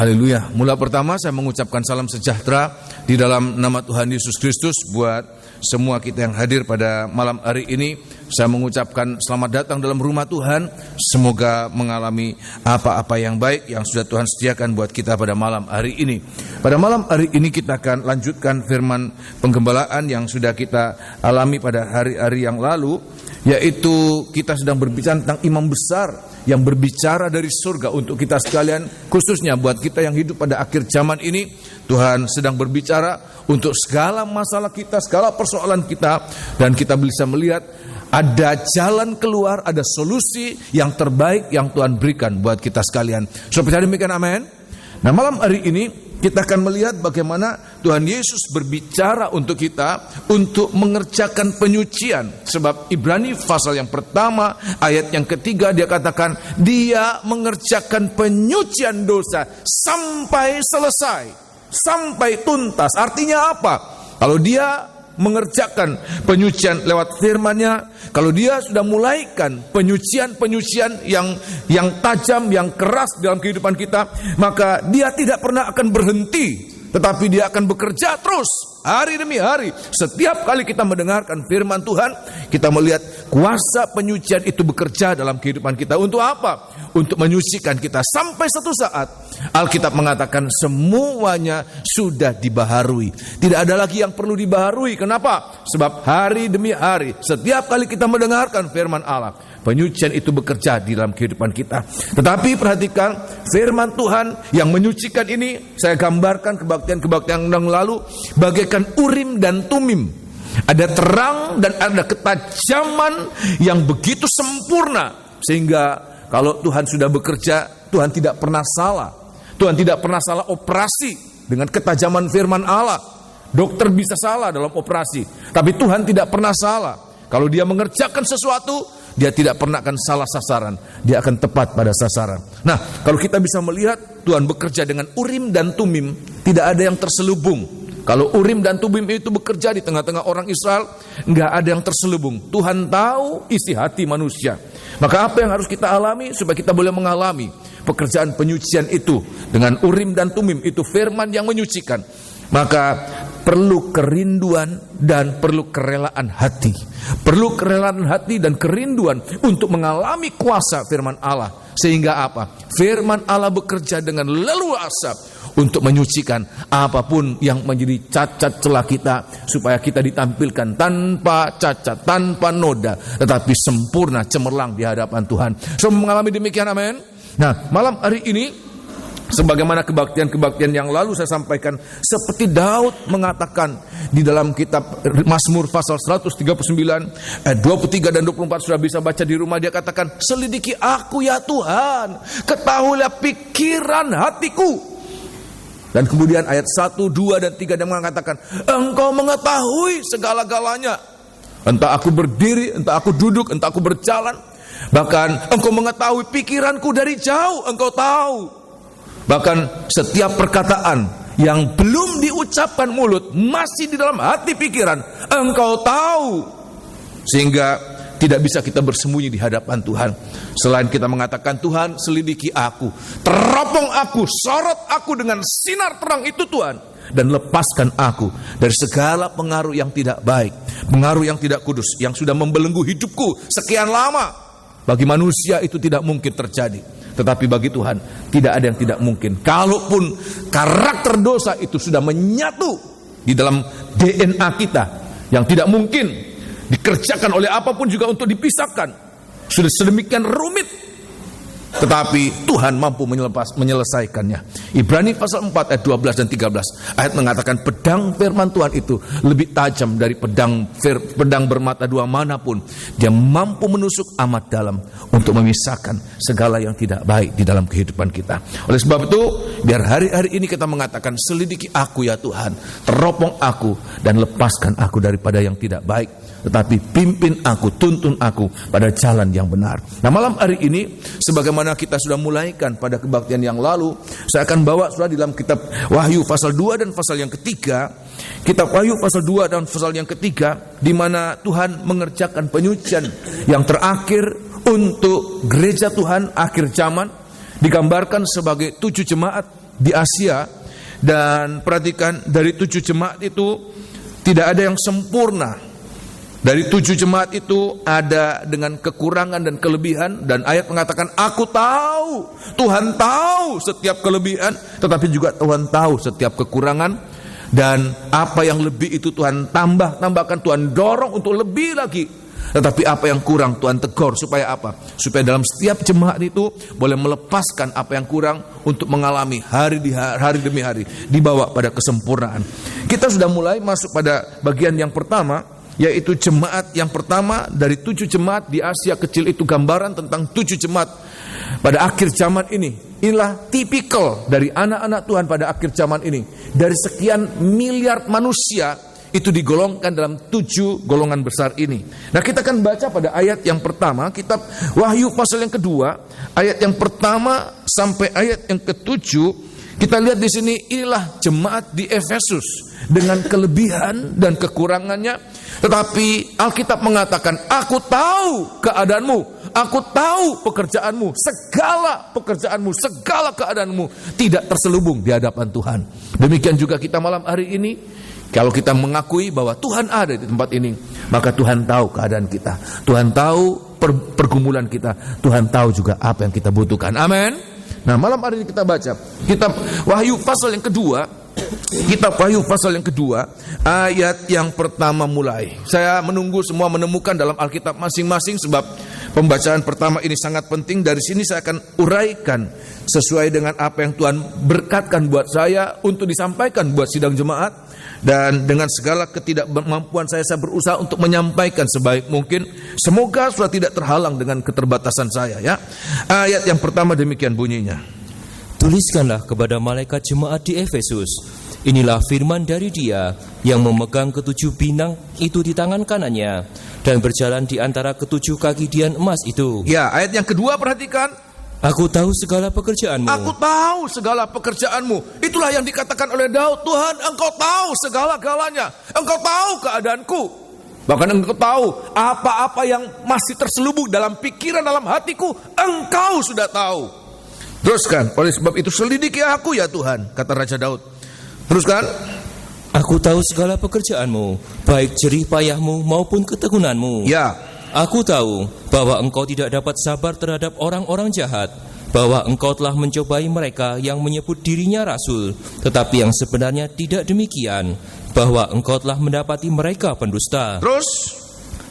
Haleluya. Mula pertama saya mengucapkan salam sejahtera di dalam nama Tuhan Yesus Kristus buat semua kita yang hadir pada malam hari ini. Saya mengucapkan selamat datang dalam rumah Tuhan. Semoga mengalami apa-apa yang baik yang sudah Tuhan sediakan buat kita pada malam hari ini. Pada malam hari ini kita akan lanjutkan firman penggembalaan yang sudah kita alami pada hari-hari yang lalu, yaitu kita sedang berbicara tentang imam besar yang berbicara dari surga untuk kita sekalian, khususnya buat kita yang hidup pada akhir zaman ini. Tuhan sedang berbicara untuk segala masalah kita, segala persoalan kita, dan kita bisa melihat ada jalan keluar, ada solusi yang terbaik yang Tuhan berikan buat kita sekalian. Seperti demikian, amin. Nah, malam hari ini kita akan melihat bagaimana Tuhan Yesus berbicara untuk kita untuk mengerjakan penyucian. Sebab Ibrani pasal yang pertama ayat yang ketiga dia katakan dia mengerjakan penyucian dosa sampai selesai, sampai tuntas. Artinya apa? Kalau dia mengerjakan penyucian lewat firman-Nya, kalau dia sudah mulaikan penyucian yang tajam, yang keras dalam kehidupan kita, maka dia tidak pernah akan berhenti, tetapi dia akan bekerja terus hari demi hari. Setiap kali kita mendengarkan firman Tuhan, kita melihat kuasa penyucian itu bekerja dalam kehidupan kita. Untuk apa? Untuk menyucikan kita sampai satu saat Alkitab mengatakan semuanya sudah dibaharui. Tidak ada lagi yang perlu dibaharui. Kenapa? Sebab hari demi hari, setiap kali kita mendengarkan firman Allah, penyucian itu bekerja di dalam kehidupan kita. Tetapi perhatikan firman Tuhan yang menyucikan ini, saya gambarkan kebaktian-kebaktian yang lalu bagaikan Urim dan Tumim. Ada terang dan ada ketajaman yang begitu sempurna, sehingga kalau Tuhan sudah bekerja, Tuhan tidak pernah salah. Tuhan tidak pernah salah operasi dengan ketajaman firman Allah. Dokter bisa salah dalam operasi, tapi Tuhan tidak pernah salah. Kalau dia mengerjakan sesuatu, dia tidak pernah akan salah sasaran. Dia akan tepat pada sasaran. Nah, kalau kita bisa melihat Tuhan bekerja dengan Urim dan Tumim, tidak ada yang terselubung. Kalau Urim dan Tumim itu bekerja di tengah-tengah orang Israel, nggak ada yang terselubung. Tuhan tahu isi hati manusia. Maka apa yang harus kita alami supaya kita boleh mengalami pekerjaan penyucian itu dengan Urim dan Tumim, itu firman yang menyucikan. Maka perlu kerinduan dan perlu kerelaan hati. Perlu kerelaan hati dan kerinduan untuk mengalami kuasa firman Allah. Sehingga apa? Firman Allah bekerja dengan leluasa untuk menyucikan apapun yang menjadi cacat celah kita, supaya kita ditampilkan tanpa cacat, tanpa noda, tetapi sempurna, cemerlang di hadapan Tuhan. Semua mengalami demikian, amin. Nah, malam hari ini, sebagaimana kebaktian-kebaktian yang lalu saya sampaikan, seperti Daud mengatakan di dalam kitab Mazmur pasal 139 ayat 23 dan 24, sudah bisa baca di rumah. Dia katakan, selidiki aku ya Tuhan, ketahuilah pikiran hatiku. Dan kemudian ayat 1, 2, dan 3 dia mengatakan, engkau mengetahui segala-galanya. Entah aku berdiri, entah aku duduk, entah aku berjalan. Bahkan engkau mengetahui pikiranku dari jauh, engkau tahu. Bahkan setiap perkataan yang belum diucapkan mulut, masih di dalam hati pikiran, engkau tahu. Sehingga tidak bisa kita bersembunyi di hadapan Tuhan. Selain kita mengatakan, Tuhan selidiki aku, teropong aku, sorot aku dengan sinar terang itu Tuhan, dan lepaskan aku dari segala pengaruh yang tidak baik, pengaruh yang tidak kudus, yang sudah membelenggu hidupku sekian lama. Bagi manusia itu tidak mungkin terjadi, tetapi bagi Tuhan tidak ada yang tidak mungkin. Kalaupun karakter dosa itu sudah menyatu di dalam DNA kita, yang tidak mungkin dikerjakan oleh apapun juga untuk dipisahkan, sudah sedemikian rumit, tetapi Tuhan mampu menyelesaikannya. Ibrani pasal 4 ayat 12 dan 13 ayat mengatakan, pedang firman Tuhan itu lebih tajam dari pedang bermata dua manapun. Dia mampu menusuk amat dalam untuk memisahkan segala yang tidak baik di dalam kehidupan kita. Oleh sebab itu, biar hari-hari ini kita mengatakan, selidiki aku ya Tuhan, teropong aku dan lepaskan aku daripada yang tidak baik, tetapi pimpin aku, tuntun aku pada jalan yang benar. Nah, malam hari ini, sebagaimana kita sudah mulaikan pada kebaktian yang lalu, saya akan bawa saudara di dalam kitab Wahyu pasal 2 dan pasal yang ketiga. Kitab Wahyu pasal 2 dan pasal yang ketiga, di mana Tuhan mengerjakan penyucian yang terakhir untuk gereja Tuhan akhir zaman, digambarkan sebagai 7 jemaat di Asia. Dan perhatikan, dari 7 jemaat itu tidak ada yang sempurna. Dari 7 jemaat itu ada dengan kekurangan dan kelebihan. Dan ayat mengatakan, aku tahu, Tuhan tahu setiap kelebihan, tetapi juga Tuhan tahu setiap kekurangan. Dan apa yang lebih itu Tuhan tambahkan, Tuhan dorong untuk lebih lagi. Tetapi apa yang kurang Tuhan tegur, supaya apa? Supaya dalam setiap jemaat itu boleh melepaskan apa yang kurang untuk mengalami hari demi hari, dibawa pada kesempurnaan. Kita sudah mulai masuk pada bagian yang pertama, yaitu jemaat yang pertama dari 7 jemaat di Asia kecil itu, gambaran tentang 7 jemaat pada akhir zaman ini. Inilah tipikal dari anak-anak Tuhan pada akhir zaman ini. Dari sekian miliar manusia, itu digolongkan dalam 7 golongan besar ini. Nah, kita akan baca pada ayat yang pertama, kitab Wahyu pasal yang kedua, ayat yang pertama sampai ayat yang ke-7. Kita lihat di sini, inilah jemaat di Efesus dengan kelebihan dan kekurangannya. Tetapi Alkitab mengatakan, aku tahu keadaanmu, aku tahu pekerjaanmu, segala pekerjaanmu, segala keadaanmu tidak terselubung di hadapan Tuhan. Demikian juga kita malam hari ini. Kalau kita mengakui bahwa Tuhan ada di tempat ini, maka Tuhan tahu keadaan kita, Tuhan tahu pergumulan kita, Tuhan tahu juga apa yang kita butuhkan. Amin. Nah, malam hari ini kita baca kitab Wahyu pasal yang kedua. Kitab Wahyu pasal yang kedua, ayat yang pertama mulai. Saya menunggu semua menemukan dalam Alkitab masing-masing, sebab pembacaan pertama ini sangat penting. Dari sini saya akan uraikan sesuai dengan apa yang Tuhan berkatkan buat saya untuk disampaikan buat sidang jemaat. Dan dengan segala ketidakmampuan saya berusaha untuk menyampaikan sebaik mungkin. Semoga sudah tidak terhalang dengan keterbatasan saya, ya. Ayat yang pertama demikian bunyinya. Tuliskanlah kepada malaikat jemaat di Efesus, inilah firman dari Dia yang memegang ketujuh bintang itu di tangan kanannya dan berjalan di antara ketujuh kaki dian emas itu. Ya, ayat yang kedua perhatikan. Aku tahu segala pekerjaanmu. Aku tahu segala pekerjaanmu. Itulah yang dikatakan oleh Daud. Tuhan, Engkau tahu segala-galanya. Engkau tahu keadaanku. Bahkan Engkau tahu apa-apa yang masih terselubung dalam pikiran, dalam hatiku. Engkau sudah tahu. Teruskan, oleh sebab itu selidiki aku ya Tuhan, kata Raja Daud. Teruskan. Aku tahu segala pekerjaanmu, baik jerih payahmu maupun ketekunanmu. Ya. Aku tahu bahwa engkau tidak dapat sabar terhadap orang-orang jahat, bahwa engkau telah mencobai mereka yang menyebut dirinya rasul, tetapi yang sebenarnya tidak demikian, bahwa engkau telah mendapati mereka pendusta. Terus?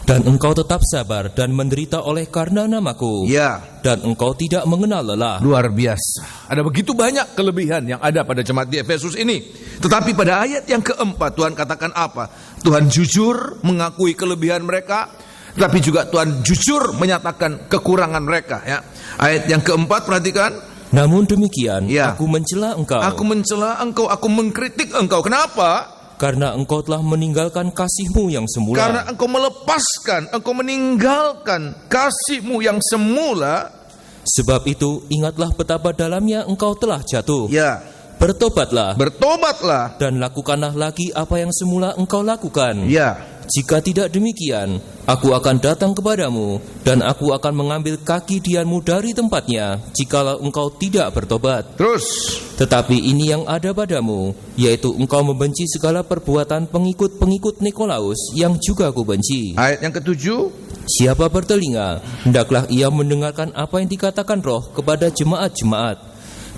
Dan engkau tetap sabar dan menderita oleh karena namaku. Ya. Dan engkau tidak mengenal lelah. Luar biasa. Ada begitu banyak kelebihan yang ada pada jemaat di Efesus ini. Tetapi pada ayat yang keempat Tuhan katakan apa? Tuhan jujur mengakui kelebihan mereka, tapi juga Tuhan jujur menyatakan kekurangan mereka, ya. Ayat yang keempat perhatikan. Namun demikian, ya. Aku mencela engkau. Aku mencela engkau, aku mengkritik engkau. Kenapa? Karena engkau telah meninggalkan kasihmu yang semula. Karena engkau melepaskan, engkau meninggalkan kasihmu yang semula. Sebab itu ingatlah betapa dalamnya engkau telah jatuh. Ya. Bertobatlah. Bertobatlah. Dan lakukanlah lagi apa yang semula engkau lakukan. Ya. Jika tidak demikian, aku akan datang kepadamu, dan aku akan mengambil kaki dianmu dari tempatnya, jikalau engkau tidak bertobat. Terus. Tetapi ini yang ada padamu, yaitu engkau membenci segala perbuatan pengikut-pengikut Nikolaus, yang juga aku benci. Ayat yang ketujuh. Siapa bertelinga, hendaklah ia mendengarkan apa yang dikatakan Roh kepada jemaat-jemaat.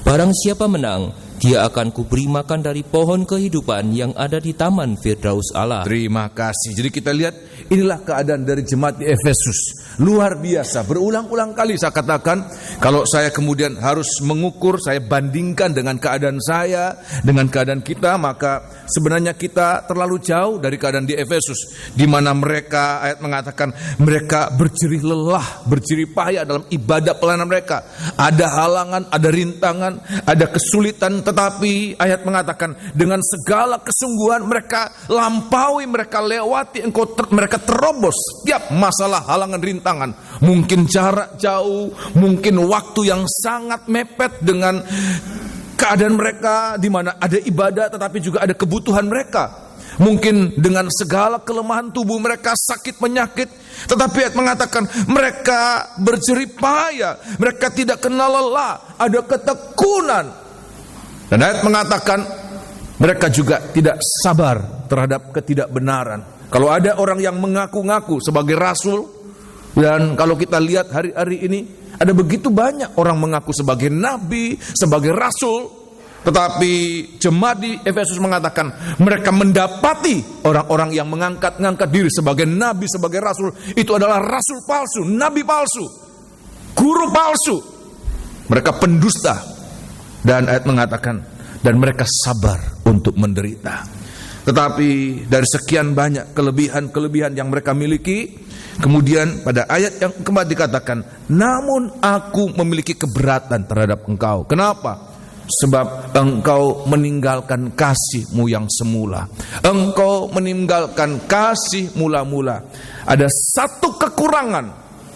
Barang siapa menang, dia akan kuberi makan dari pohon kehidupan yang ada di taman Firdaus Allah. Terima kasih. Jadi kita lihat, inilah keadaan dari jemaat di Efesus. Luar biasa. Berulang-ulang kali saya katakan, kalau saya kemudian harus mengukur, saya bandingkan dengan keadaan saya, dengan keadaan kita, maka sebenarnya kita terlalu jauh dari keadaan di Efesus, di mana mereka, ayat mengatakan, mereka berjerih lelah, berjerih payah dalam ibadah pelayanan mereka. Ada halangan, ada rintangan, ada kesulitan, tetapi ayat mengatakan dengan segala kesungguhan mereka lampaui, mereka lewati, mereka terobos setiap masalah, halangan, rintangan. Mungkin jarak jauh, mungkin waktu yang sangat mepet dengan keadaan mereka, di mana ada ibadah tetapi juga ada kebutuhan mereka. Mungkin dengan segala kelemahan tubuh mereka, sakit penyakit, tetapi ayat mengatakan mereka berjerih payah, mereka tidak kenal lelah, ada ketekunan. Dan ayat mengatakan mereka juga tidak sabar terhadap ketidakbenaran. Kalau ada orang yang mengaku-ngaku sebagai rasul, dan kalau kita lihat hari-hari ini ada begitu banyak orang mengaku sebagai nabi, sebagai rasul, tetapi jemaat di Efesus mengatakan mereka mendapati orang-orang yang mengangkat diri sebagai nabi, sebagai rasul, itu adalah rasul palsu, nabi palsu, guru palsu. Mereka pendusta. Dan ayat mengatakan dan mereka sabar untuk menderita. Tetapi dari sekian banyak kelebihan-kelebihan yang mereka miliki, kemudian pada ayat yang keempat dikatakan, namun aku memiliki keberatan terhadap engkau. Kenapa? Sebab engkau meninggalkan kasihmu yang semula. Engkau meninggalkan kasih mula-mula. Ada satu kekurangan,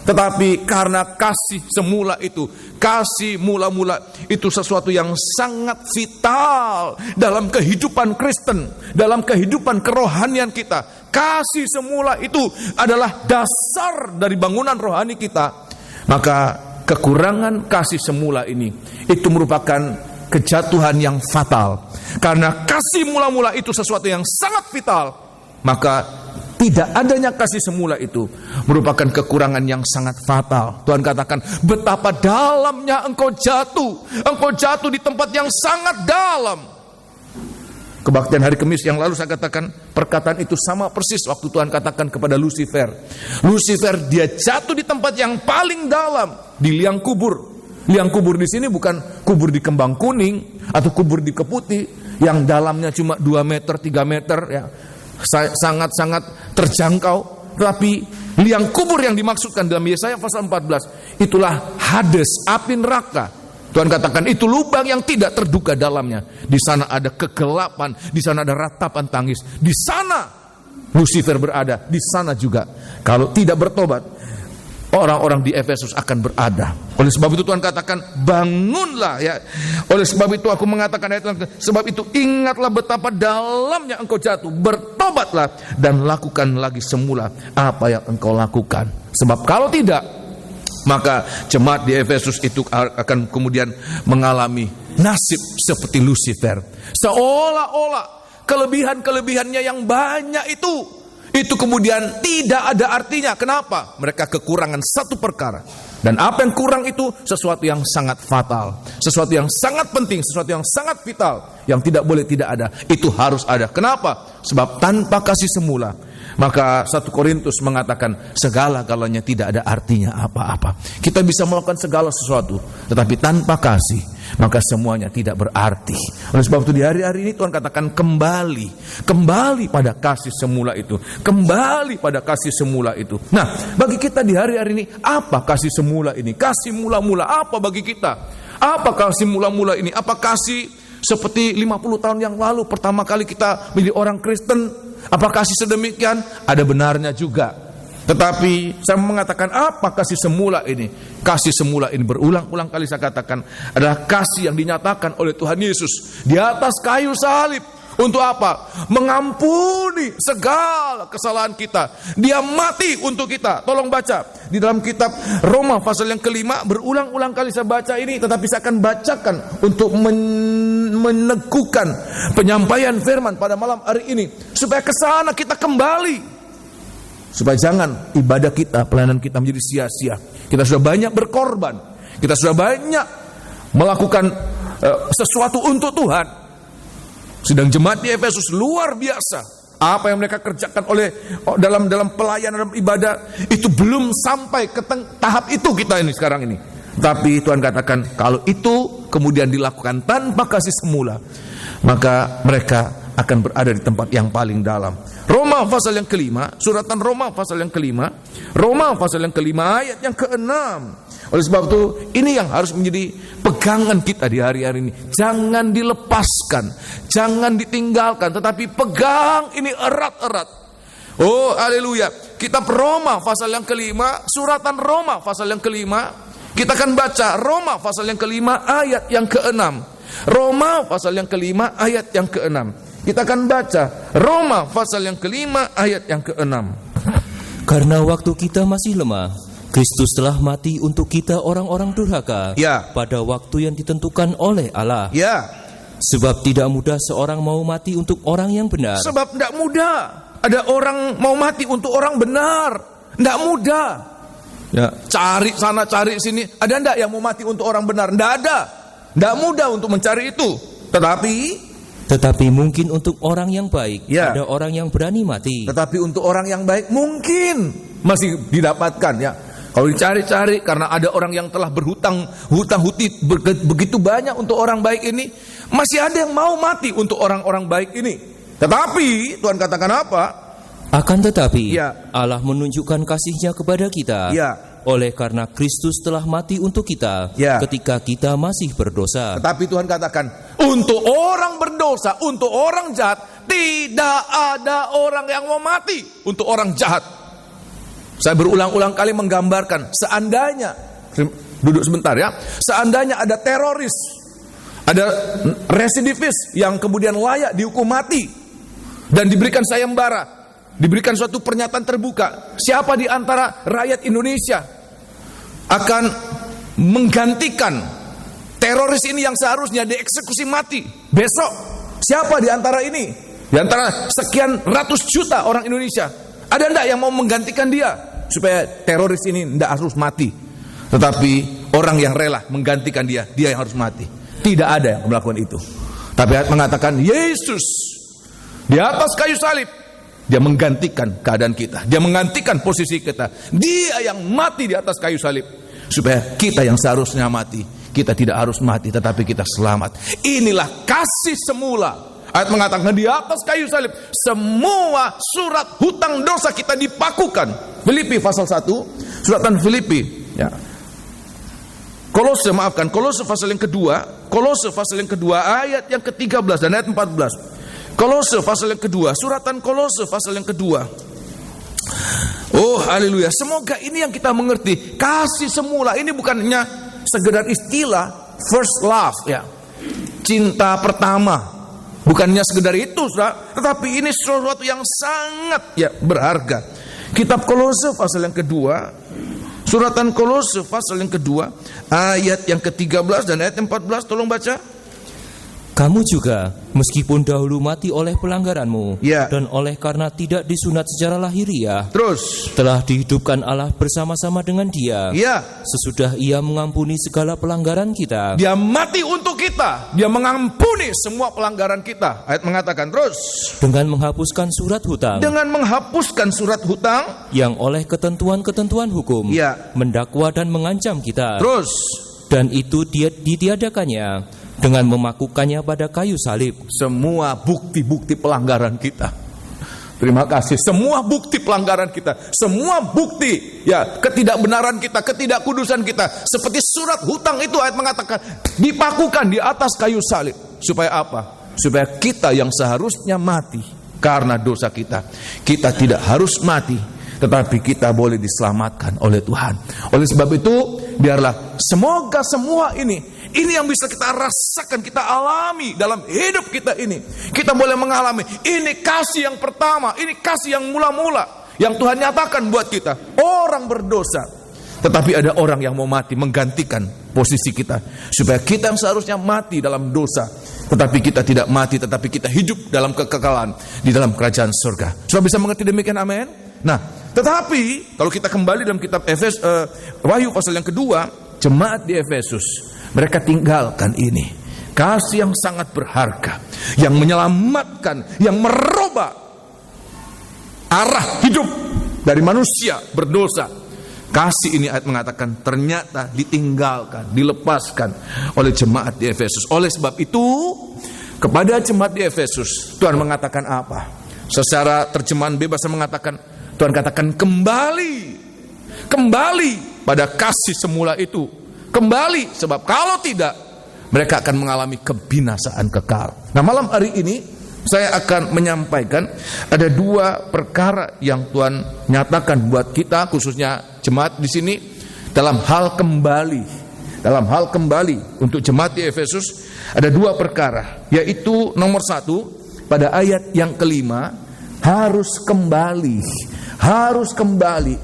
tetapi karena kasih semula itu, kasih mula-mula itu sesuatu yang sangat vital dalam kehidupan Kristen, dalam kehidupan kerohanian kita. Kasih semula itu adalah dasar dari bangunan rohani kita. Maka kekurangan kasih semula ini, itu merupakan kejatuhan yang fatal. Karena kasih mula-mula itu sesuatu yang sangat vital, maka tidak adanya kasih semula itu merupakan kekurangan yang sangat fatal. Tuhan katakan, betapa dalamnya engkau jatuh. Engkau jatuh di tempat yang sangat dalam. Kebaktian hari Kamis yang lalu saya katakan, perkataan itu sama persis waktu Tuhan katakan kepada Lucifer. Lucifer, dia jatuh di tempat yang paling dalam, di liang kubur. Liang kubur di sini bukan kubur di Kembang Kuning atau kubur di Keputi yang dalamnya cuma 2 meter, 3 meter ya. Sangat-sangat terjangkau. Tapi liang kubur yang dimaksudkan dalam Yesaya pasal 14, itulah Hades, api neraka. Tuhan katakan itu lubang yang tidak terduga dalamnya. Di sana ada kegelapan, di sana ada ratapan tangis. Di sana Lucifer berada, di sana juga kalau tidak bertobat orang-orang di Efesus akan berada. Oleh sebab itu Tuhan katakan, bangunlah ya. Oleh sebab itu aku mengatakan ayat, sebab itu ingatlah betapa dalamnya engkau jatuh, bertobatlah dan lakukan lagi semula apa yang engkau lakukan. Sebab kalau tidak, maka jemaat di Efesus itu akan kemudian mengalami nasib seperti Lucifer. Seolah-olah kelebihan-kelebihannya yang banyak itu kemudian tidak ada artinya. Kenapa? Mereka kekurangan satu perkara. Dan apa yang kurang itu sesuatu yang sangat fatal, sesuatu yang sangat penting, sesuatu yang sangat vital, yang tidak boleh tidak ada. Itu harus ada. Kenapa? Sebab tanpa kasih semula, maka 1 Korintus mengatakan segala-galanya tidak ada artinya apa-apa. Kita bisa melakukan segala sesuatu, tetapi tanpa kasih, maka semuanya tidak berarti. Oleh sebab itu di hari-hari ini Tuhan katakan kembali pada kasih semula itu, kembali pada kasih semula itu. Nah, bagi kita di hari-hari ini, apa kasih semula ini? Kasih mula-mula apa bagi kita? Apa kasih mula-mula ini? Apa kasih seperti 50 tahun yang lalu pertama kali kita menjadi orang Kristen? Apa kasih sedemikian? Ada benarnya juga. Tetapi saya mengatakan apa kasih semula ini? Kasih semula ini berulang-ulang kali saya katakan adalah kasih yang dinyatakan oleh Tuhan Yesus di atas kayu salib. Untuk apa? Mengampuni segala kesalahan kita. Dia mati untuk kita. Tolong baca di dalam kitab Roma pasal yang kelima. Berulang-ulang kali saya baca ini, tetapi saya akan bacakan untuk meneguhkan penyampaian firman pada malam hari ini, supaya ke sana kita kembali, supaya jangan ibadah kita, pelayanan kita menjadi sia-sia. Kita sudah banyak berkorban, kita sudah banyak melakukan sesuatu untuk Tuhan. Sedang jemaat di Efesus luar biasa. Apa yang mereka kerjakan dalam pelayanan, dalam ibadah, itu belum sampai ke tahap itu kita ini sekarang ini. Tapi Tuhan katakan kalau itu kemudian dilakukan tanpa kasih semula, maka mereka akan berada di tempat yang paling dalam. Roma pasal yang kelima, suratan Roma pasal yang kelima, Roma pasal yang kelima ayat yang ke-6. Oleh sebab itu ini yang harus menjadi pegangan kita di hari-hari ini. Jangan dilepaskan, jangan ditinggalkan, tetapi pegang ini erat-erat. Oh haleluya. Kitab Roma pasal yang kelima, suratan Roma pasal yang kelima, kita akan baca Roma pasal yang kelima ayat yang ke-6. Roma pasal yang kelima ayat yang ke-6. Kita akan baca Roma pasal yang kelima ayat yang ke-6. Karena waktu kita masih lemah, Kristus telah mati untuk kita orang-orang durhaka, ya, pada waktu yang ditentukan oleh Allah. Ya. Sebab tidak mudah seorang mau mati untuk orang yang benar. Sebab tidak mudah ada orang mau mati untuk orang benar. Tidak mudah. Ya, cari sana cari sini. Ada enggak yang mau mati untuk orang benar? Tidak ada. Tidak mudah untuk mencari itu. Tetapi mungkin untuk orang yang baik, ya, ada orang yang berani mati. Tetapi untuk orang yang baik mungkin masih didapatkan, ya. Kalau dicari-cari karena ada orang yang telah hutang begitu banyak untuk orang baik ini, masih ada yang mau mati untuk orang-orang baik ini. Tetapi Tuhan katakan apa? Akan tetapi, ya, Allah menunjukkan kasih-Nya kepada kita, ya, oleh karena Kristus telah mati untuk kita, ya, ketika kita masih berdosa. Tetapi Tuhan katakan, untuk orang berdosa, untuk orang jahat, tidak ada orang yang mau mati untuk orang jahat. Saya berulang-ulang kali menggambarkan, seandainya, duduk sebentar ya, seandainya ada teroris, ada residivis yang kemudian layak dihukum mati dan diberikan sayembara, diberikan suatu pernyataan terbuka, siapa di antara rakyat Indonesia akan menggantikan teroris ini yang seharusnya dieksekusi mati besok? Siapa di antara ini? Di antara sekian ratus juta orang Indonesia, ada enggak yang mau menggantikan dia supaya teroris ini enggak harus mati? Tetapi orang yang rela menggantikan dia yang harus mati. Tidak ada yang melakukan itu. Tapi ayat mengatakan Yesus di atas kayu salib, Dia menggantikan keadaan kita, Dia menggantikan posisi kita. Dia yang mati di atas kayu salib supaya kita yang seharusnya mati, kita tidak harus mati tetapi kita selamat. Inilah kasih semula. Ayat mengatakan di atas kayu salib semua surat hutang dosa kita dipakukan. Filipi pasal 1, suratan Filipi, ya. Kolose pasal yang kedua, Kolose pasal yang kedua ayat yang ke-13 dan ayat 14. Kolose pasal yang kedua, suratan Kolose pasal yang kedua. Oh haleluya, semoga ini yang kita mengerti. Kasih semula ini bukannya sekedar istilah first love, ya, cinta pertama. Bukannya sekedar itu, saudara, tetapi ini sesuatu yang sangat, ya, berharga. Kitab Kolose pasal yang kedua, suratan Kolose pasal yang kedua, ayat yang ke-13 dan ayat yang 14, tolong baca. Kamu juga, meskipun dahulu mati oleh pelanggaranmu, ya, dan oleh karena tidak disunat secara lahiriah, terus telah dihidupkan Allah bersama-sama dengan Dia, ya, sesudah Ia mengampuni segala pelanggaran kita. Dia mati untuk kita, Dia mengampuni semua pelanggaran kita. Ayat mengatakan terus, dengan menghapuskan surat hutang, yang oleh ketentuan-ketentuan hukum, ya, mendakwa dan mengancam kita. Terus, dan itu dia ditiadakannya dengan memakukannya pada kayu salib. Semua bukti-bukti pelanggaran kita. Terima kasih. Semua bukti pelanggaran kita, semua bukti, ya, ketidakbenaran kita, ketidakkudusan kita, seperti surat hutang itu, ayat mengatakan dipakukan di atas kayu salib. Supaya apa? Supaya kita yang seharusnya mati karena dosa kita, kita tidak harus mati, tetapi kita boleh diselamatkan oleh Tuhan. Oleh sebab itu, biarlah semoga semua ini yang bisa kita rasakan, kita alami dalam hidup kita ini. Kita boleh mengalami ini kasih yang pertama, ini kasih yang mula-mula yang Tuhan nyatakan buat kita. Orang berdosa, tetapi ada orang yang mau mati menggantikan posisi kita, supaya kita yang seharusnya mati dalam dosa, tetapi kita tidak mati, tetapi kita hidup dalam kekekalan di dalam kerajaan surga. Sudah bisa mengerti demikian? Amin. Nah, tetapi kalau kita kembali dalam kitab Wahyu pasal yang kedua, jemaat di Efesus, mereka tinggalkan ini. Kasih yang sangat berharga, yang menyelamatkan, yang merubah arah hidup dari manusia berdosa. Kasih ini, ayat mengatakan, ternyata ditinggalkan, dilepaskan oleh jemaat di Efesus. Oleh sebab itu, kepada jemaat di Efesus, Tuhan mengatakan apa? Secara terjemahan bebas mengatakan, Tuhan katakan kembali pada kasih semula itu. Kembali, sebab kalau tidak, mereka akan mengalami kebinasaan kekal. Nah, malam hari ini saya akan menyampaikan ada dua perkara yang Tuhan nyatakan buat kita, khususnya jemaat di sini, dalam hal kembali. Dalam hal kembali untuk jemaat di Efesus ada dua perkara, yaitu nomor satu, pada ayat yang kelima, harus kembali,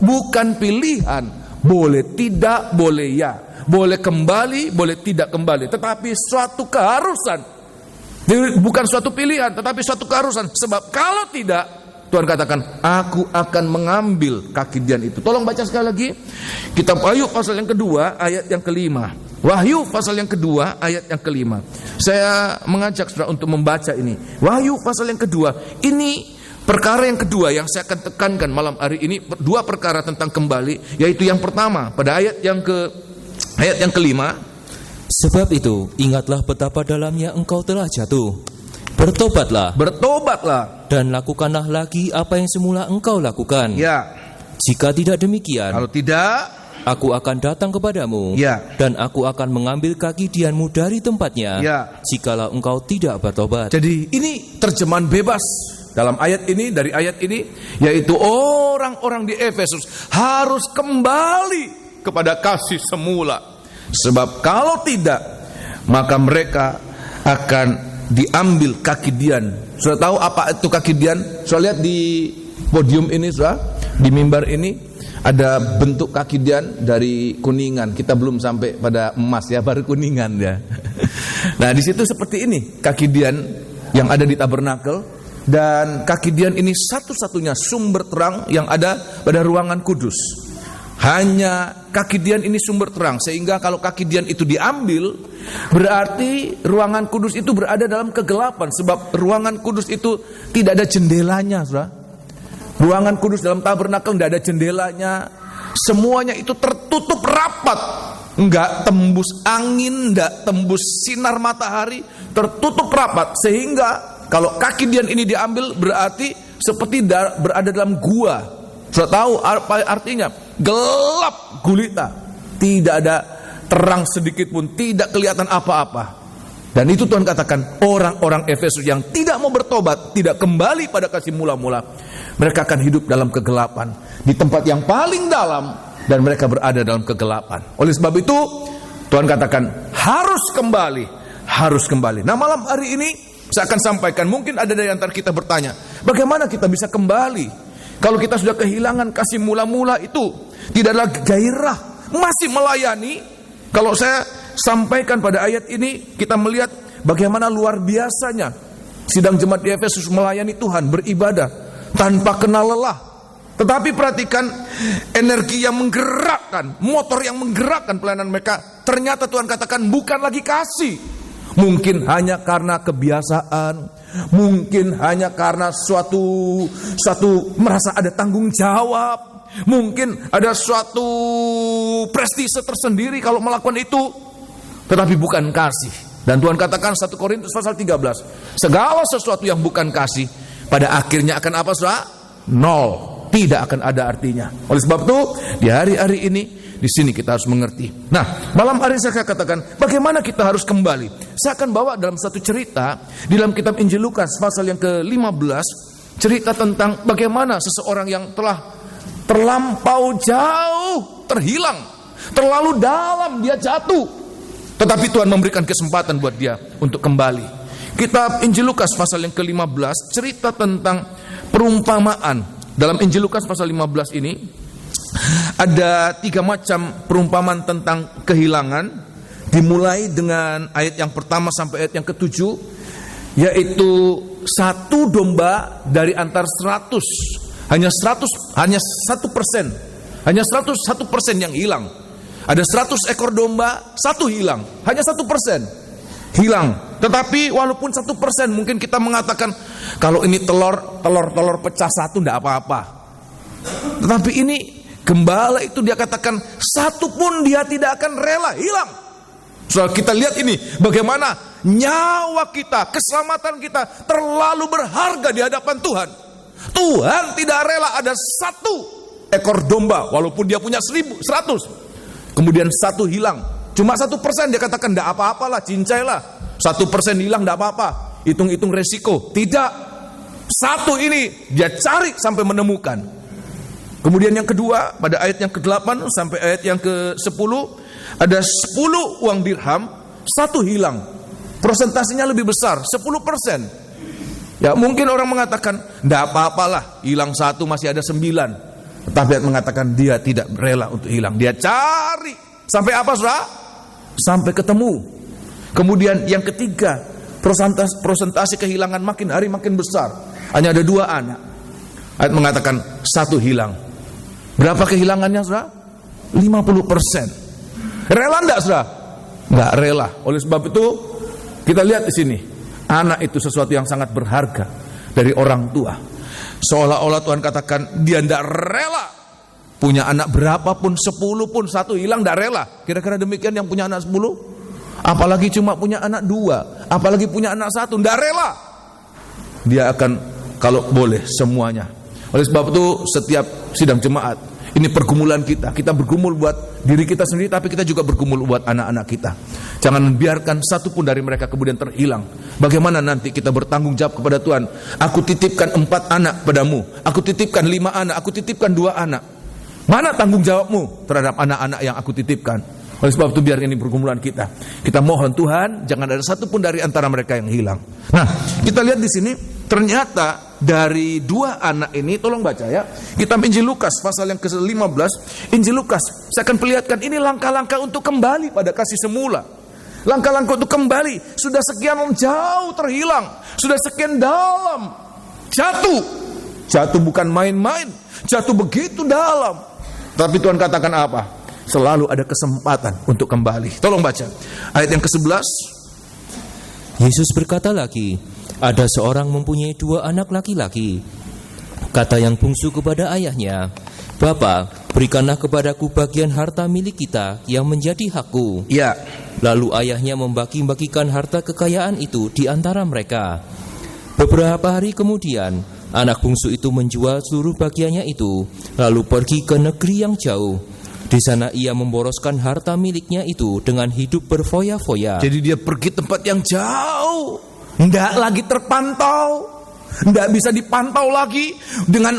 bukan pilihan, boleh tidak, boleh ya. Boleh kembali, boleh tidak kembali, tetapi suatu keharusan. Bukan suatu pilihan, tetapi suatu keharusan. Sebab kalau tidak, Tuhan katakan, aku akan mengambil kaki Dian itu. Tolong baca sekali lagi. Kitab Wahyu pasal yang kedua, ayat yang kelima. Wahyu pasal yang kedua, ayat yang kelima. Saya mengajak saudara untuk membaca ini. Wahyu pasal yang kedua. Ini perkara yang kedua yang saya akan tekankan malam hari ini. Dua perkara tentang kembali. Yaitu yang pertama, pada ayat yang kelima. Sebab itu, ingatlah betapa dalamnya engkau telah jatuh. Bertobatlah dan lakukanlah lagi apa yang semula engkau lakukan. Ya. Jika tidak demikian, Kalau tidak, aku akan datang kepadamu, ya, dan aku akan mengambil kaki Dianmu dari tempatnya, ya, jikalau engkau tidak bertobat. Jadi ini terjemahan bebas dalam ayat ini, dari ayat ini, yaitu orang-orang di Efesus harus kembali kepada kasih semula. Sebab kalau tidak, maka mereka akan diambil kaki Dian. Sudah tahu apa itu kaki Dian? Sudah lihat di podium ini, sudah di mimbar ini ada bentuk kaki Dian dari kuningan. Kita belum sampai pada emas ya, baru kuningan ya. Nah di situ seperti ini kaki Dian yang ada di tabernakel, dan kaki Dian ini satu-satunya sumber terang yang ada pada ruangan kudus. Hanya kaki Dian ini sumber terang, sehingga kalau kaki Dian itu diambil, berarti ruangan kudus itu berada dalam kegelapan. Sebab ruangan kudus itu tidak ada jendelanya, saudara. Ruangan kudus dalam tabernakel tidak ada jendelanya. Semuanya itu tertutup rapat, enggak tembus angin, enggak tembus sinar matahari, tertutup rapat. Sehingga kalau kaki Dian ini diambil, berarti seperti berada dalam gua. Sudah tahu apa artinya? Gelap gulita, tidak ada terang sedikit pun, tidak kelihatan apa-apa. Dan itu Tuhan katakan, orang-orang Efesus yang tidak mau bertobat, tidak kembali pada kasih mula-mula, mereka akan hidup dalam kegelapan, di tempat yang paling dalam, dan mereka berada dalam kegelapan. Oleh sebab itu Tuhan katakan harus kembali. Nah malam hari ini saya akan sampaikan, mungkin ada dari antara kita bertanya, bagaimana kita bisa kembali kalau kita sudah kehilangan kasih mula-mula itu, tidak lagi gairah, masih melayani. Kalau saya sampaikan pada ayat ini, kita melihat bagaimana luar biasanya sidang jemaat di Efesus melayani Tuhan, beribadah tanpa kenal lelah. Tetapi perhatikan energi yang menggerakkan, motor yang menggerakkan pelayanan mereka. Ternyata Tuhan katakan bukan lagi kasih. Mungkin hanya karena kebiasaan, mungkin hanya karena suatu merasa ada tanggung jawab, mungkin ada suatu prestise tersendiri kalau melakukan itu, tetapi bukan kasih. Dan Tuhan katakan 1 Korintus pasal 13, segala sesuatu yang bukan kasih pada akhirnya akan apa, saudara? Nol, tidak akan ada artinya. Oleh sebab itu di hari-hari ini, di sini kita harus mengerti. Nah, malam hari saya katakan bagaimana kita harus kembali. Saya akan bawa dalam satu cerita di dalam kitab Injil Lukas pasal yang ke-15, cerita tentang bagaimana seseorang yang telah terlampau jauh terhilang, terlalu dalam dia jatuh, tetapi Tuhan memberikan kesempatan buat dia untuk kembali. Kitab Injil Lukas pasal yang ke-15 cerita tentang perumpamaan. Dalam Injil Lukas pasal 15 ini ada 3 macam perumpamaan tentang kehilangan. Dimulai dengan ayat yang pertama sampai ayat yang ke-7, yaitu 1 domba dari antara 100. Hanya 1%. Hanya 101% yang hilang. Ada 100 ekor domba, 1 hilang. Hanya 1% hilang. Tetapi walaupun 1%, mungkin kita mengatakan kalau ini telur pecah 1 tidak apa-apa. Tetapi ini gembala itu dia katakan 1 pun dia tidak akan rela hilang. Soal kita lihat ini bagaimana nyawa kita, keselamatan kita terlalu berharga di hadapan Tuhan. Tuhan tidak rela ada 1 ekor domba walaupun dia punya 100. Kemudian 1 hilang. Cuma 1% dia katakan tidak apa-apalah, cincailah. 1% hilang tidak apa-apa. Hitung-hitung resiko. Tidak. 1 ini dia cari sampai menemukan. Kemudian yang kedua, pada ayat yang ke-8 sampai ayat yang ke-10, ada 10 uang dirham, 1 hilang. Persentasenya lebih besar, 10%. Ya mungkin orang mengatakan, tidak apa-apalah, hilang 1 masih ada 9. Tetapi ayat mengatakan dia tidak rela untuk hilang. Dia cari. Sampai apa, saudara? Sampai ketemu. Kemudian yang ketiga, Persentase kehilangan makin hari makin besar. Hanya ada 2 anak. Ayat mengatakan 1 hilang. Berapa kehilangannya, saudara? 50%. Rela enggak, saudara? Enggak rela. Oleh sebab itu kita lihat di sini, anak itu sesuatu yang sangat berharga dari orang tua. Seolah-olah Tuhan katakan dia enggak rela punya anak berapapun, 10 pun 1 hilang enggak rela. Kira-kira demikian yang punya anak 10? Apalagi cuma punya anak 2, apalagi punya anak 1, enggak rela. Dia akan kalau boleh semuanya. Oleh sebab itu setiap sidang jemaat, ini pergumulan kita. Kita bergumul buat diri kita sendiri, tapi kita juga bergumul buat anak-anak kita. Jangan biarkan satu pun dari mereka kemudian terhilang. Bagaimana nanti kita bertanggung jawab kepada Tuhan? Aku titipkan 4 anak padamu, aku titipkan 5 anak, aku titipkan 2 anak. Mana tanggung jawabmu terhadap anak-anak yang aku titipkan? Oleh sebab itu biar ini pergumulan kita. Kita mohon Tuhan, jangan ada satu pun dari antara mereka yang hilang. Nah, kita lihat di sini, ternyata dari 2 anak ini, tolong baca ya. Kita Injil Lukas pasal yang ke-15. Injil Lukas, saya akan perlihatkan ini langkah-langkah untuk kembali pada kasih semula. Langkah-langkah untuk kembali. Sudah sekian jauh terhilang, sudah sekian dalam, jatuh bukan main-main, jatuh begitu dalam. Tapi Tuhan katakan apa? Selalu ada kesempatan untuk kembali. Tolong baca ayat yang ke-11. Yesus berkata lagi, ada seorang mempunyai 2 anak laki-laki. Kata yang bungsu kepada ayahnya, Bapa, berikanlah kepadaku bagian harta milik kita yang menjadi hakku. Ya. Lalu ayahnya membagi-bagikan harta kekayaan itu di antara mereka. Beberapa hari kemudian, anak bungsu itu menjual seluruh bagiannya itu, lalu pergi ke negeri yang jauh. Di sana ia memboroskan harta miliknya itu dengan hidup berfoya-foya. Jadi dia pergi tempat yang jauh, tidak lagi terpantau, tidak bisa dipantau lagi. Dengan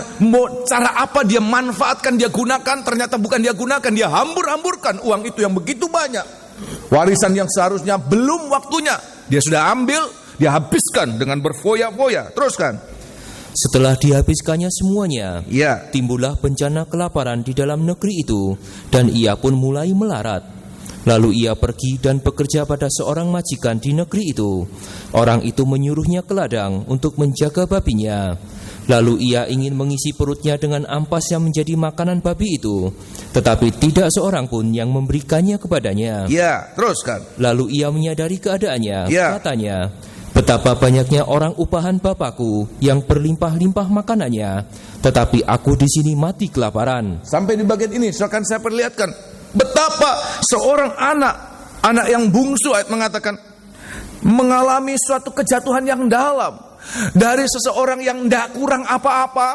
cara apa dia manfaatkan, dia gunakan, ternyata bukan dia gunakan, dia hambur-hamburkan uang itu yang begitu banyak. Warisan yang seharusnya belum waktunya, dia sudah ambil, dia habiskan dengan berfoya-foya. Teruskan. Setelah dihabiskannya semuanya, ya, timbullah bencana kelaparan di dalam negeri itu, dan ia pun mulai melarat. Lalu ia pergi dan bekerja pada seorang majikan di negeri itu. Orang itu menyuruhnya ke ladang untuk menjaga babinya. Lalu ia ingin mengisi perutnya dengan ampas yang menjadi makanan babi itu, tetapi tidak seorang pun yang memberikannya kepadanya. Ya, teruskan. Lalu ia menyadari keadaannya, ya. Katanya, betapa banyaknya orang upahan Bapakku yang berlimpah-limpah makanannya, tetapi aku di sini mati kelaparan. Sampai di bagian ini, silakan saya perlihatkan betapa seorang anak yang bungsu, ayat mengatakan, mengalami suatu kejatuhan yang dalam. Dari seseorang yang tidak kurang apa-apa,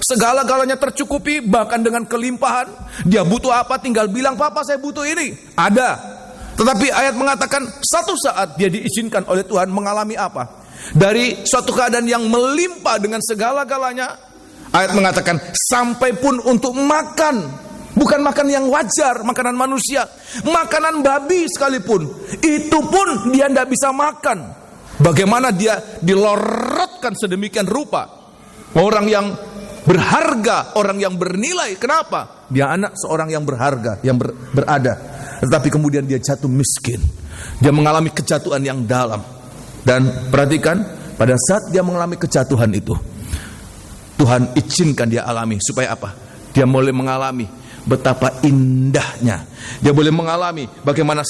segala-galanya tercukupi, bahkan dengan kelimpahan. Dia butuh apa, tinggal bilang, Papa saya butuh ini, ada. Tetapi ayat mengatakan satu saat dia diizinkan oleh Tuhan mengalami apa? Dari suatu keadaan yang melimpah dengan segala-galanya, ayat mengatakan sampai pun untuk makan, bukan makan yang wajar, makanan manusia, makanan babi sekalipun, itu pun dia tidak bisa makan. Bagaimana dia dilorotkan sedemikian rupa? Orang yang berharga, orang yang bernilai. Kenapa? Dia anak seorang yang berharga, yang berada. Tetapi kemudian dia jatuh miskin. Dia mengalami kejatuhan yang dalam. Dan perhatikan, pada saat dia mengalami kejatuhan itu, Tuhan izinkan dia alami. Supaya apa? Dia mulai mengalami betapa indahnya. Dia boleh mengalami bagaimana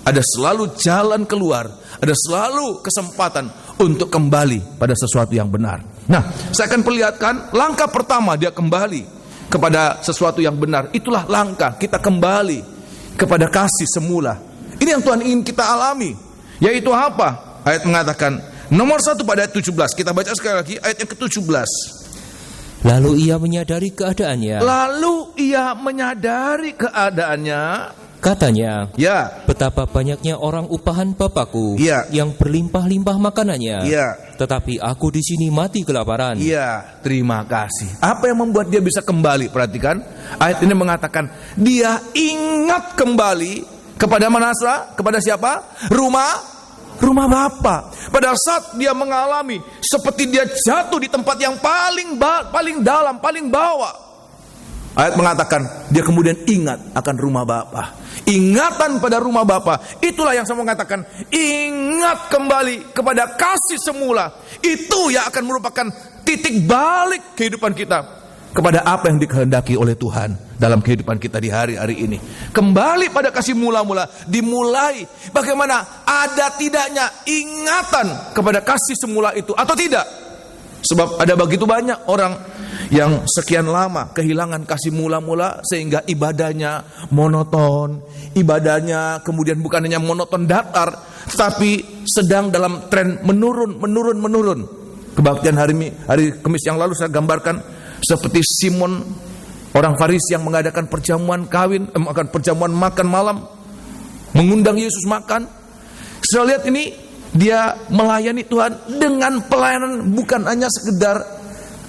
ada selalu jalan keluar, ada selalu kesempatan untuk kembali pada sesuatu yang benar. Nah, saya akan perlihatkan langkah pertama dia kembali kepada sesuatu yang benar. Itulah langkah kita kembali kepada kasih semula. Ini yang Tuhan ingin kita alami. Yaitu apa? Ayat mengatakan nomor 1 pada ayat 17. Kita baca sekali lagi ayat yang ke-17. Lalu ia menyadari keadaannya. Katanya, ya, betapa banyaknya orang upahan Bapakku, ya, yang berlimpah-limpah makanannya, ya, tetapi aku di sini mati kelaparan. Ya, terima kasih. Apa yang membuat dia bisa kembali? Perhatikan, ayat ini mengatakan dia ingat kembali kepada mana? Kepada siapa? Rumah Bapa. Pada saat dia mengalami seperti dia jatuh di tempat yang paling dalam, paling bawah. Ayat mengatakan dia kemudian ingat akan rumah Bapa. Ingatan pada rumah Bapa, itulah yang saya mengatakan, ingat kembali kepada kasih semula. Itu yang akan merupakan titik balik kehidupan kita kepada apa yang dikehendaki oleh Tuhan dalam kehidupan kita di hari-hari ini. Kembali pada kasih mula-mula, dimulai bagaimana ada tidaknya ingatan kepada kasih semula itu atau tidak. Sebab ada begitu banyak orang yang sekian lama kehilangan kasih mula-mula sehingga ibadahnya monoton. Ibadahnya kemudian bukan hanya monoton datar, tetapi sedang dalam tren menurun. Kebaktian hari Kamis yang lalu saya gambarkan seperti Simon, orang Farisi yang mengadakan perjamuan perjamuan makan malam, mengundang Yesus makan. Saya lihat ini, dia melayani Tuhan dengan pelayanan bukan hanya sekedar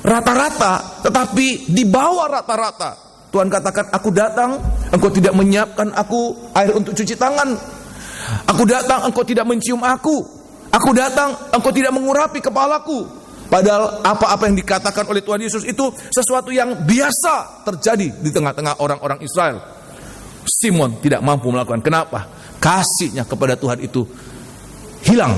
rata-rata, tetapi di bawah rata-rata. Tuhan katakan, aku datang, engkau tidak menyiapkan aku air untuk cuci tangan. Aku datang, engkau tidak mencium aku. Aku datang, engkau tidak mengurapi kepalaku. Padahal apa-apa yang dikatakan oleh Tuhan Yesus itu sesuatu yang biasa terjadi di tengah-tengah orang-orang Israel. Simon tidak mampu melakukan. Kenapa? Kasihnya kepada Tuhan itu hilang.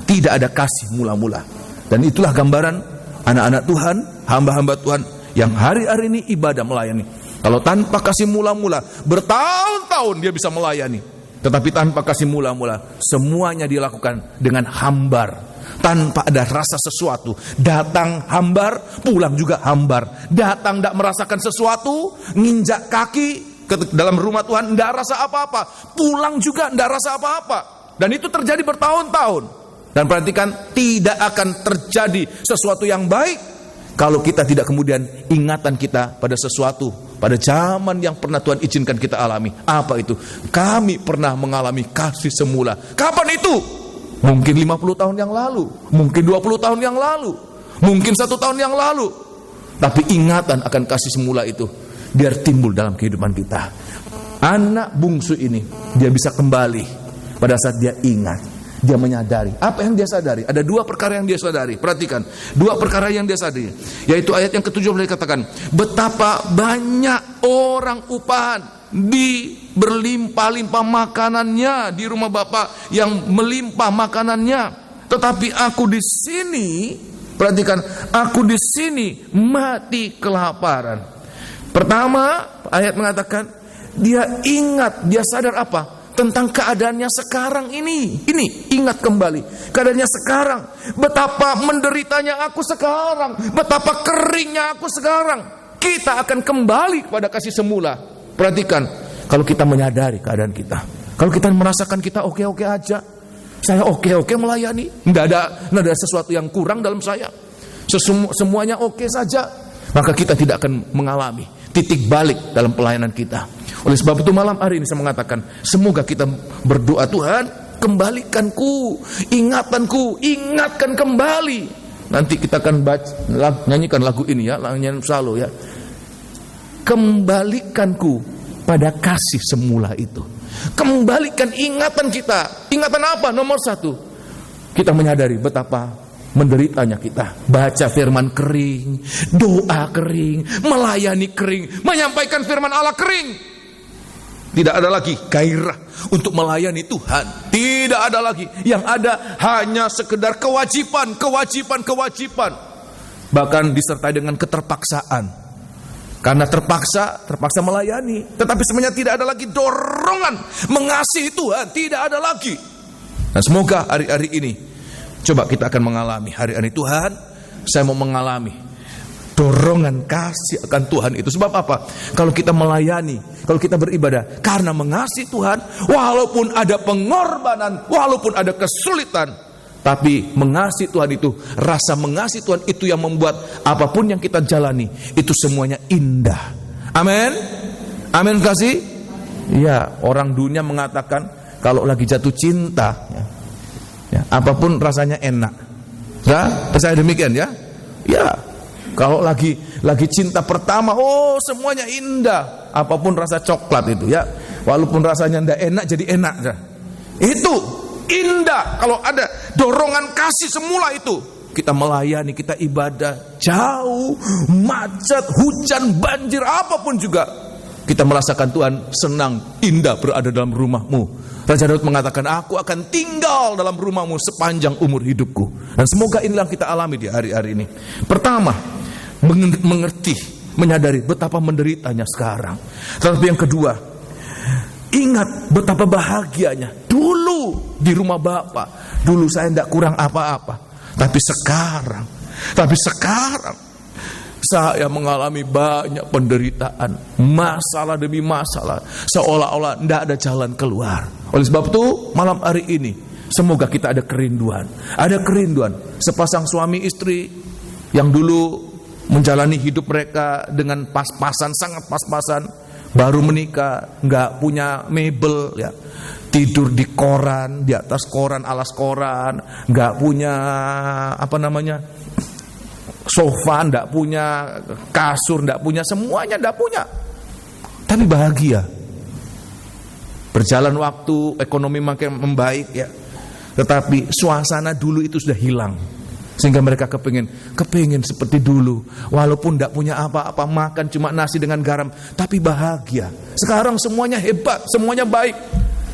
Tidak ada kasih mula-mula. Dan itulah gambaran anak-anak Tuhan, hamba-hamba Tuhan yang hari-hari ini ibadah melayani. Kalau tanpa kasih mula-mula, bertahun-tahun dia bisa melayani. Tetapi tanpa kasih mula-mula, semuanya dilakukan dengan hambar. Tanpa ada rasa sesuatu. Datang hambar, pulang juga hambar. Datang tidak merasakan sesuatu, nginjak kaki ke dalam rumah Tuhan, tidak rasa apa-apa. Pulang juga tidak rasa apa-apa. Dan itu terjadi bertahun-tahun. Dan perhatikan, tidak akan terjadi sesuatu yang baik kalau kita tidak kemudian ingatan kita pada sesuatu, pada zaman yang pernah Tuhan izinkan kita alami. Apa itu? Kami pernah mengalami kasih semula. Kapan itu? Mungkin 50 tahun yang lalu, mungkin 20 tahun yang lalu, mungkin 1 tahun yang lalu. Tapi ingatan akan kasih semula itu biar timbul dalam kehidupan kita. Anak bungsu ini, dia bisa kembali pada saat dia ingat, dia menyadari. Apa yang dia sadari? Ada 2 perkara yang dia sadari. Perhatikan, 2 perkara yang dia sadari. Yaitu ayat yang ke-17 dikatakan, betapa banyak orang upahan berlimpah-limpah makanannya di rumah Bapa yang melimpah makanannya. Tetapi aku di sini, perhatikan, aku di sini mati kelaparan. Pertama, ayat mengatakan dia ingat, dia sadar apa? Tentang keadaannya sekarang ini. Ini ingat kembali keadaannya sekarang. Betapa menderitanya aku sekarang, betapa keringnya aku sekarang. Kita akan kembali kepada kasih semula. Perhatikan, kalau kita menyadari keadaan kita, kalau kita merasakan kita oke-oke aja, saya oke-oke melayani, nggak ada sesuatu yang kurang dalam saya, semuanya oke saja, maka kita tidak akan mengalami titik balik dalam pelayanan kita. Oleh sebab itu malam hari ini saya mengatakan, semoga kita berdoa, Tuhan kembalikanku, ingatkan kembali. Nanti kita akan nyanyikan lagu ini ya, nyanyian selalu ya. Kembalikanku pada kasih semula itu. Kembalikan ingatan kita. Ingatan apa? Nomor 1, kita menyadari betapa menderitanya kita. Baca firman kering, doa kering, melayani kering, menyampaikan firman Allah kering. Tidak ada lagi gairah untuk melayani Tuhan. Tidak ada lagi. Yang ada hanya sekedar kewajiban. Bahkan disertai dengan keterpaksaan. Karena terpaksa melayani. Tetapi sebenarnya tidak ada lagi dorongan mengasihi Tuhan. Tidak ada lagi. Dan semoga hari-hari ini, coba kita akan mengalami hari-hari Tuhan, saya mau mengalami dorongan kasih akan Tuhan itu. Sebab apa? Kalau kita melayani, kalau kita beribadah karena mengasihi Tuhan, walaupun ada pengorbanan, walaupun ada kesulitan, tapi mengasihi Tuhan itu, rasa mengasihi Tuhan itu yang membuat apapun yang kita jalani itu semuanya indah. Amin. Amin kasih. Ya, orang dunia mengatakan kalau lagi jatuh cinta, ya, apapun rasanya enak. Ya, percaya demikian ya? Ya. Kalau lagi cinta pertama, oh semuanya indah. Apapun rasa coklat itu ya, walaupun rasanya tidak enak jadi enak. Ya. Itu indah kalau ada dorongan kasih semula itu. kita melayani, kita ibadah, jauh, macet, hujan, banjir, apapun juga, kita merasakan Tuhan senang, indah berada dalam rumahmu. Raja Daud mengatakan, aku akan tinggal dalam rumahmu sepanjang umur hidupku. Dan semoga inilah kita alami di hari-hari ini. Pertama, mengerti, menyadari betapa menderitanya sekarang. Tetapi yang kedua, ingat betapa bahagianya dulu di rumah Bapa. Dulu saya tidak kurang apa-apa. Tapi sekarang saya mengalami banyak penderitaan, masalah demi masalah, seolah-olah tidak ada jalan keluar. Oleh sebab itu, malam hari ini semoga kita ada kerinduan sepasang suami istri yang dulu menjalani hidup mereka dengan pas-pasan, sangat pas-pasan, baru menikah, nggak punya mebel, ya, tidur di koran, di atas koran, alas koran, nggak punya sofa, nggak punya kasur, nggak punya semuanya, nggak punya, tapi bahagia. Berjalan waktu, ekonomi makin membaik, ya, tetapi suasana dulu itu sudah hilang. Sehingga mereka kepingin seperti dulu, walaupun tidak punya apa-apa, makan cuma nasi dengan garam, tapi bahagia. Sekarang semuanya hebat, semuanya baik,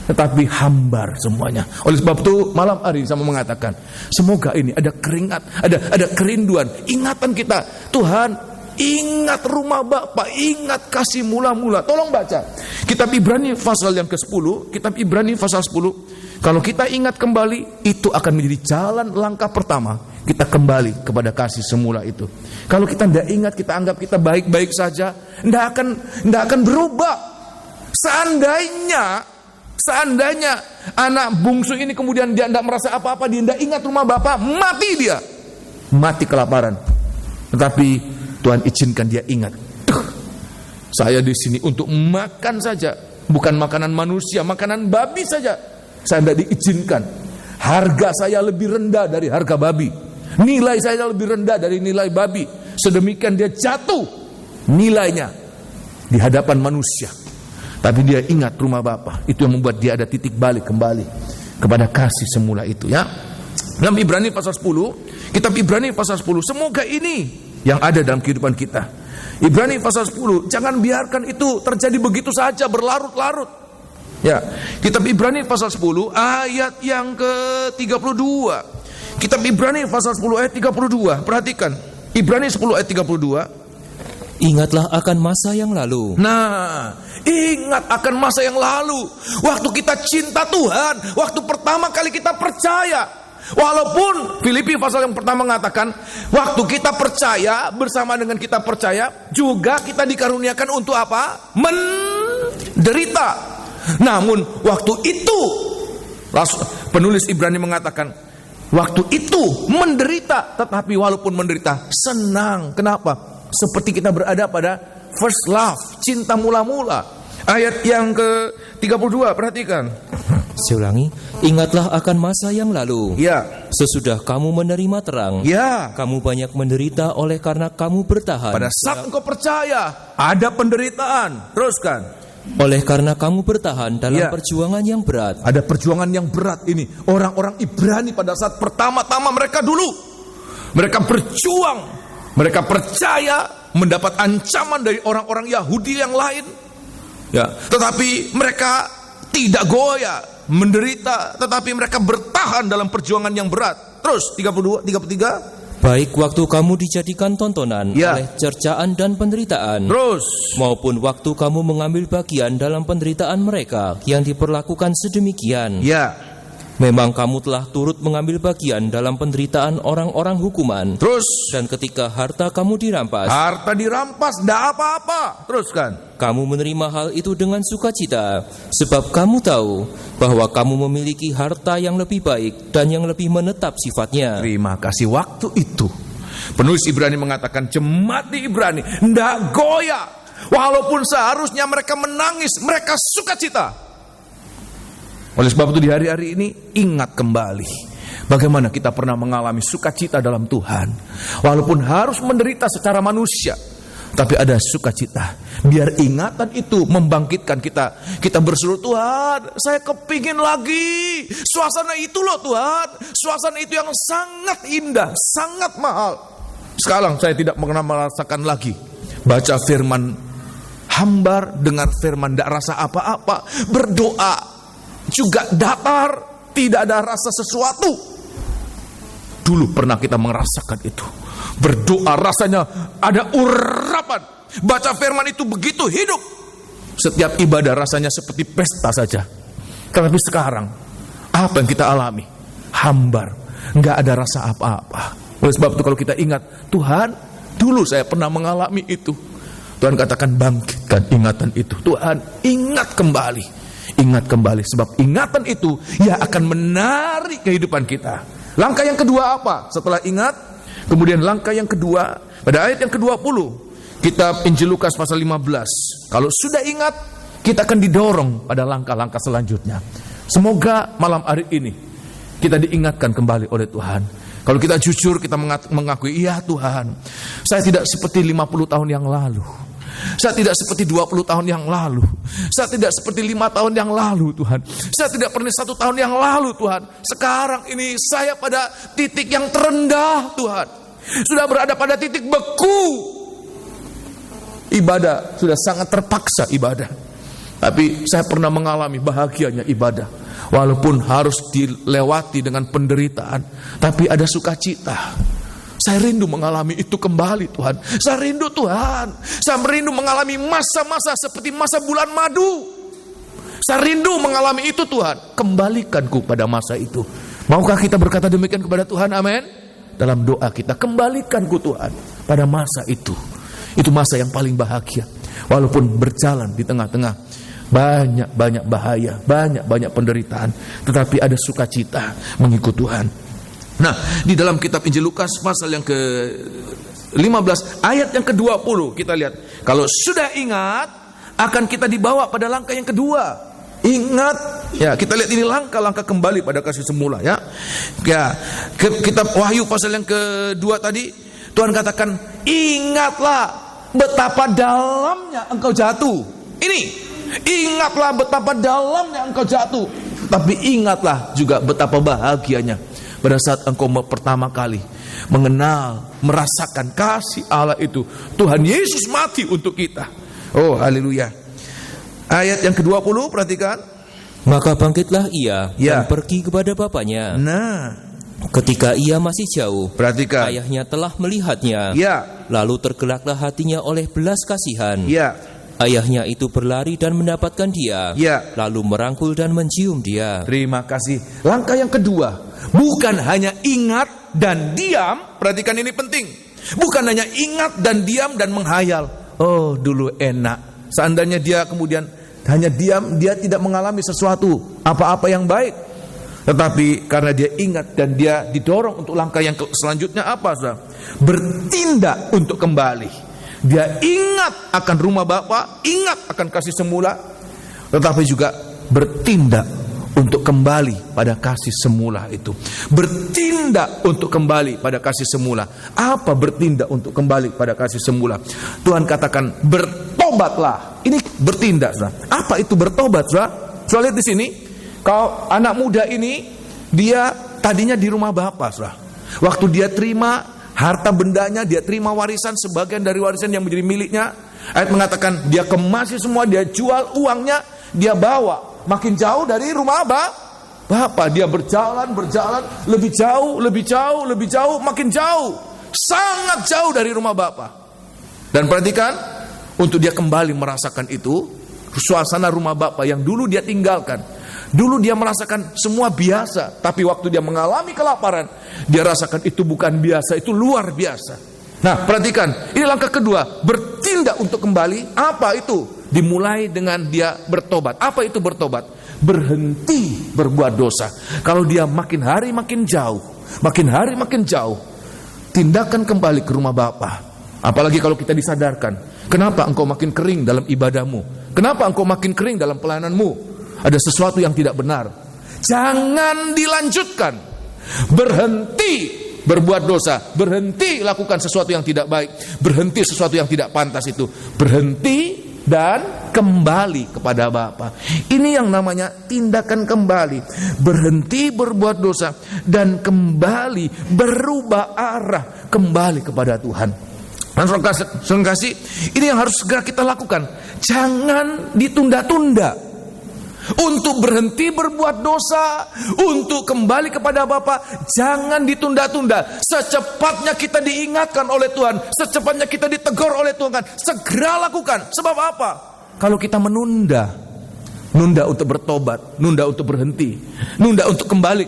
tetapi hambar semuanya. Oleh sebab itu malam hari ini saya mau mengatakan, semoga ini ada keringat, ada kerinduan, ingatan kita. Tuhan, ingat rumah Bapa, ingat kasih mula-mula. Tolong baca kitab Ibrani pasal yang ke-10, kitab Ibrani pasal 10. Kalau kita ingat kembali, itu akan menjadi jalan langkah pertama kita kembali kepada kasih semula itu. Kalau kita tidak ingat, kita anggap kita baik-baik saja, tidak akan berubah. Seandainya anak bungsu ini kemudian dia tidak merasa apa-apa, dia tidak ingat rumah Bapa, mati kelaparan. Tetapi Tuhan izinkan dia ingat, saya di sini untuk makan saja, bukan makanan manusia, makanan babi saja. Saya tidak diizinkan. Harga saya lebih rendah dari harga babi. Nilai saya lebih rendah dari nilai babi. Sedemikian dia jatuh nilainya di hadapan manusia. Tapi dia ingat rumah Bapa. Itu yang membuat dia ada titik balik kembali kepada kasih semula itu, ya. Dalam Ibrani pasal 10, kitab Ibrani pasal 10, semoga ini yang ada dalam kehidupan kita. Ibrani pasal 10, jangan biarkan itu terjadi begitu saja, berlarut-larut. Ya, kitab Ibrani pasal 10 ayat yang ke-32. Kitab Ibrani pasal 10 ayat 32. Perhatikan, Ibrani 10 ayat 32. Ingatlah akan masa yang lalu. Nah, ingat akan masa yang lalu. Waktu kita cinta Tuhan, waktu pertama kali kita percaya. Walaupun Filipi pasal yang pertama mengatakan, waktu kita percaya, bersama dengan kita percaya, juga kita dikaruniakan untuk apa? Menderita. Namun waktu itu, penulis Ibrani mengatakan, waktu itu menderita, tetapi walaupun menderita senang. Kenapa? Seperti kita berada pada first love, cinta mula-mula. Ayat yang ke-32, perhatikan. Saya ulangi, ingatlah akan masa yang lalu. Ya. Sesudah kamu menerima terang, ya, kamu banyak menderita oleh karena kamu bertahan. Pada saat engkau percaya, ada penderitaan. Teruskan. Oleh karena kamu bertahan dalam perjuangan yang berat. Ada perjuangan yang berat ini. Orang-orang Ibrani pada saat pertama-tama mereka dulu, mereka berjuang, mereka percaya mendapat ancaman dari orang-orang Yahudi yang lain, ya, tetapi mereka tidak goyah, menderita, tetapi mereka bertahan dalam perjuangan yang berat. Terus 32, 33. Baik waktu kamu dijadikan tontonan oleh cercaan dan penderitaan, terus maupun waktu kamu mengambil bagian dalam penderitaan mereka yang diperlakukan sedemikian. Ya. Memang kamu telah turut mengambil bagian dalam penderitaan orang-orang hukuman. Terus. Dan ketika harta kamu dirampas. Harta dirampas, tidak apa-apa. Teruskan. Kamu menerima hal itu dengan sukacita, sebab kamu tahu bahwa kamu memiliki harta yang lebih baik dan yang lebih menetap sifatnya. Terima kasih. Waktu itu penulis Ibrani mengatakan, jemaat di Ibrani tidak goyah. Walaupun seharusnya mereka menangis, mereka sukacita. Oleh sebab itu di hari-hari ini ingat kembali bagaimana kita pernah mengalami sukacita dalam Tuhan. Walaupun harus menderita secara manusia, tapi ada sukacita. Biar ingatan itu membangkitkan kita. Kita berseru, Tuhan, saya kepingin lagi suasana itu loh Tuhan. Suasana itu yang sangat indah, sangat mahal. Sekarang saya tidak pernah merasakan lagi. Baca firman, hambar, dengar firman, tidak rasa apa-apa. Berdoa juga datar, tidak ada rasa sesuatu. Dulu pernah kita merasakan itu. Berdoa rasanya ada urapan. Baca firman itu begitu hidup. Setiap ibadah rasanya seperti pesta saja. Tetapi sekarang, apa yang kita alami? Hambar, nggak ada rasa apa-apa. Oleh sebab itu kalau kita ingat, Tuhan, dulu saya pernah mengalami itu. Tuhan katakan, bangkitkan ingatan itu. Tuhan, ingat kembali. Ingat kembali, sebab ingatan itu ya akan menarik kehidupan kita. Langkah yang kedua apa? Setelah ingat, kemudian langkah yang kedua, pada ayat yang ke-20, kitab Injil Lukas pasal 15. Kalau sudah ingat, kita akan didorong pada langkah-langkah selanjutnya. Semoga malam hari ini kita diingatkan kembali oleh Tuhan. Kalau kita jujur, kita mengakui, iya Tuhan, saya tidak seperti 50 tahun yang lalu. Saya tidak seperti 20 tahun yang lalu. Saya tidak seperti 5 tahun yang lalu Tuhan. Saya tidak pernah 1 tahun yang lalu Tuhan. Sekarang ini saya pada titik yang terendah Tuhan. Sudah berada pada titik beku. Ibadah sudah sangat terpaksa ibadah. Tapi saya pernah mengalami bahagianya ibadah. Walaupun harus dilewati dengan penderitaan, tapi ada sukacita. Saya rindu mengalami itu kembali Tuhan. Saya rindu Tuhan. Saya merindu mengalami masa-masa seperti masa bulan madu. Saya rindu mengalami itu Tuhan. Kembalikanku pada masa itu. Maukah kita berkata demikian kepada Tuhan? Amin. Dalam doa kita, kembalikanku Tuhan pada masa itu. Itu masa yang paling bahagia. Walaupun berjalan di tengah-tengah banyak bahaya, banyak penderitaan, tetapi ada sukacita mengikut Tuhan. Nah, di dalam kitab Injil Lukas pasal yang ke-15 ayat yang ke-20 kita lihat, kalau sudah ingat akan kita dibawa pada langkah yang kedua. Ingat, ya kita lihat ini langkah-langkah kembali pada kasih semula ya. Ya, kitab Wahyu pasal yang kedua tadi Tuhan katakan, ingatlah betapa dalamnya engkau jatuh. Ini, ingatlah betapa dalamnya engkau jatuh. Tapi ingatlah juga betapa bahagianya pada saat engkau pertama kali mengenal, merasakan kasih Allah itu. Tuhan Yesus mati untuk kita. Oh, haleluya. Ayat yang ke-20, perhatikan. Maka bangkitlah ia dan pergi kepada bapaknya. Nah, ketika ia masih jauh, perhatikan. Ayahnya telah melihatnya. Lalu tergelaklah hatinya oleh belas kasihan. Ayahnya itu berlari dan mendapatkan dia, lalu merangkul dan mencium dia. Terima kasih. Langkah yang kedua, bukan hanya ingat dan diam. Perhatikan ini penting. Bukan hanya ingat dan diam dan menghayal. Oh, dulu enak. Seandainya dia kemudian hanya diam, dia tidak mengalami sesuatu apa-apa yang baik. Tetapi karena dia ingat dan dia didorong untuk langkah yang selanjutnya apa? Bertindak untuk kembali. Dia ingat akan rumah Bapa, ingat akan kasih semula, tetapi juga bertindak untuk kembali pada kasih semula itu. Bertindak untuk kembali pada kasih semula. Apa bertindak untuk kembali pada kasih semula? Tuhan katakan, bertobatlah. Ini bertindak, saudara. Apa itu bertobat, saudara? Soalnya di sini, kalau anak muda ini, dia tadinya di rumah Bapa, saudara. Waktu dia terima harta bendanya, dia terima warisan, sebagian dari warisan yang menjadi miliknya. Ayat mengatakan dia kemasi semua, dia jual uangnya, dia bawa makin jauh dari rumah Bapa. Dia berjalan lebih jauh, makin jauh, sangat jauh dari rumah Bapa. Dan perhatikan, untuk dia kembali merasakan itu, suasana rumah Bapa yang dulu dia tinggalkan. Dulu dia merasakan semua biasa, tapi waktu dia mengalami kelaparan, dia rasakan itu bukan biasa, itu luar biasa. Nah, perhatikan, ini langkah kedua, bertindak untuk kembali. Apa itu? Dimulai dengan dia bertobat. Apa itu bertobat? Berhenti berbuat dosa. Kalau dia makin hari makin jauh, tindakan kembali ke rumah Bapa. Apalagi kalau kita disadarkan, kenapa engkau makin kering dalam ibadahmu? Kenapa engkau makin kering dalam pelayananmu? Ada sesuatu yang tidak benar. Jangan dilanjutkan. Berhenti berbuat dosa, berhenti lakukan sesuatu yang tidak baik, berhenti sesuatu yang tidak pantas itu, berhenti dan kembali kepada Bapa. Ini yang namanya tindakan kembali. Berhenti berbuat dosa dan kembali, berubah arah, kembali kepada Tuhan. Dan saudara kasih, ini yang harus segera kita lakukan. Jangan ditunda-tunda. Untuk berhenti berbuat dosa, untuk kembali kepada Bapa, jangan ditunda-tunda. Secepatnya kita diingatkan oleh Tuhan, secepatnya kita ditegur oleh Tuhan, segera lakukan. Sebab apa? Kalau kita menunda untuk bertobat, nunda untuk berhenti, nunda untuk kembali,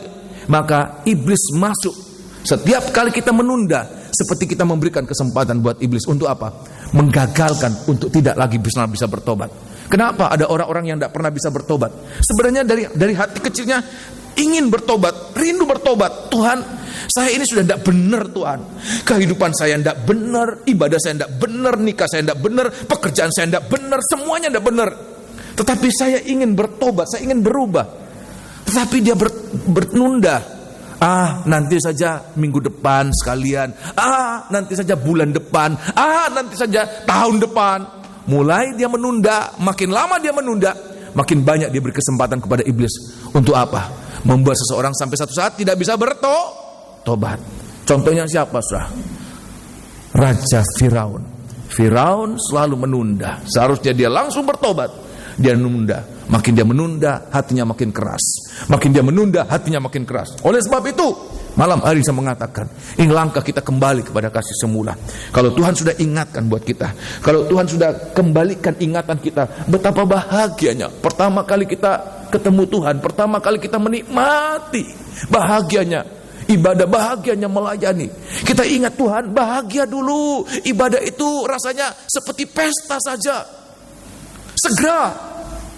maka iblis masuk. Setiap kali kita menunda, seperti kita memberikan kesempatan buat iblis untuk apa? Menggagalkan untuk tidak lagi bisa bertobat. Kenapa ada orang-orang yang tidak pernah bisa bertobat? Sebenarnya dari hati kecilnya ingin bertobat, rindu bertobat. Tuhan, saya ini sudah tidak benar Tuhan. Kehidupan saya tidak benar, ibadah saya tidak benar, nikah saya tidak benar, pekerjaan saya tidak benar, semuanya tidak benar. Tetapi saya ingin bertobat, saya ingin berubah. Tetapi dia menunda. Nanti saja minggu depan sekalian. Nanti saja bulan depan. Nanti saja tahun depan. Mulai dia menunda, makin lama dia menunda, makin banyak dia beri kesempatan kepada iblis. Untuk apa? Membuat seseorang sampai satu saat tidak bisa bertobat. Contohnya siapa, saudara? Raja Firaun. Firaun selalu menunda. Seharusnya dia langsung bertobat, dia menunda. Makin dia menunda, hatinya makin keras. Makin dia menunda, hatinya makin keras. Oleh sebab itu, malam hari saya mengatakan, ini langkah kita kembali kepada kasih semula. Kalau Tuhan sudah ingatkan buat kita, kalau Tuhan sudah kembalikan ingatan kita, betapa bahagianya. Pertama kali kita ketemu Tuhan, pertama kali kita menikmati bahagianya ibadah, bahagianya melayani. Kita ingat Tuhan, bahagia dulu. Ibadah itu rasanya seperti pesta saja. Segera,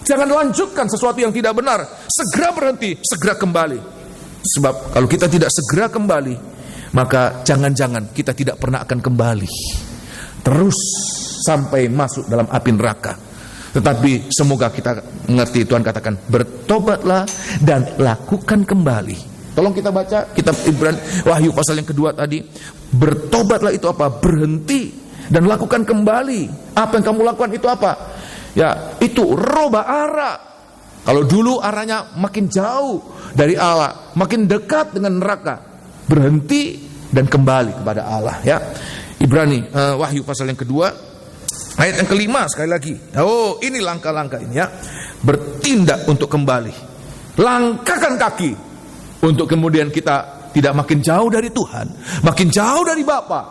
jangan lanjutkan sesuatu yang tidak benar. Segera berhenti, segera kembali. Sebab kalau kita tidak segera kembali, maka jangan-jangan kita tidak pernah akan kembali, terus sampai masuk dalam api neraka. Tetapi semoga kita mengerti, Tuhan katakan, bertobatlah dan lakukan kembali. Tolong kita baca kitab Ibrani, Wahyu pasal yang kedua tadi. Bertobatlah itu apa? Berhenti dan lakukan kembali. Apa yang kamu lakukan itu apa? Ya, itu rubah arah. Kalau dulu arahnya makin jauh dari Allah, makin dekat dengan neraka, berhenti dan kembali kepada Allah. Ya, Ibrani, Wahyu pasal yang kedua, ayat yang kelima sekali lagi. Oh, ini langkah-langkah ini ya. Bertindak untuk kembali. Langkahkan kaki untuk kemudian kita tidak makin jauh dari Tuhan, makin jauh dari Bapa,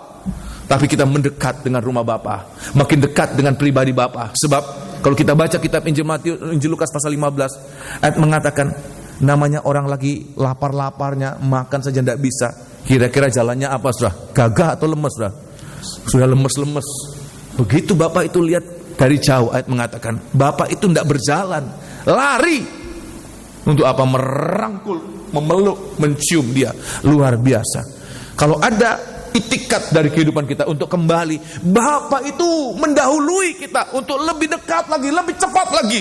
tapi kita mendekat dengan rumah Bapa, makin dekat dengan pribadi Bapa. Sebab kalau kita baca kitab Injil Lukas pasal 15, ayat mengatakan, namanya orang lagi lapar-laparnya, makan saja tidak bisa. Kira-kira jalannya apa, saudara? Gagah atau lemes, saudara? Sudah lemes-lemes. Begitu Bapak itu lihat dari jauh, ayat mengatakan, Bapak itu tidak berjalan, lari. Untuk apa? Merangkul, memeluk, mencium dia. Luar biasa. Kalau ada itikat dari kehidupan kita untuk kembali, Bapa itu mendahului kita untuk lebih dekat lagi, lebih cepat lagi.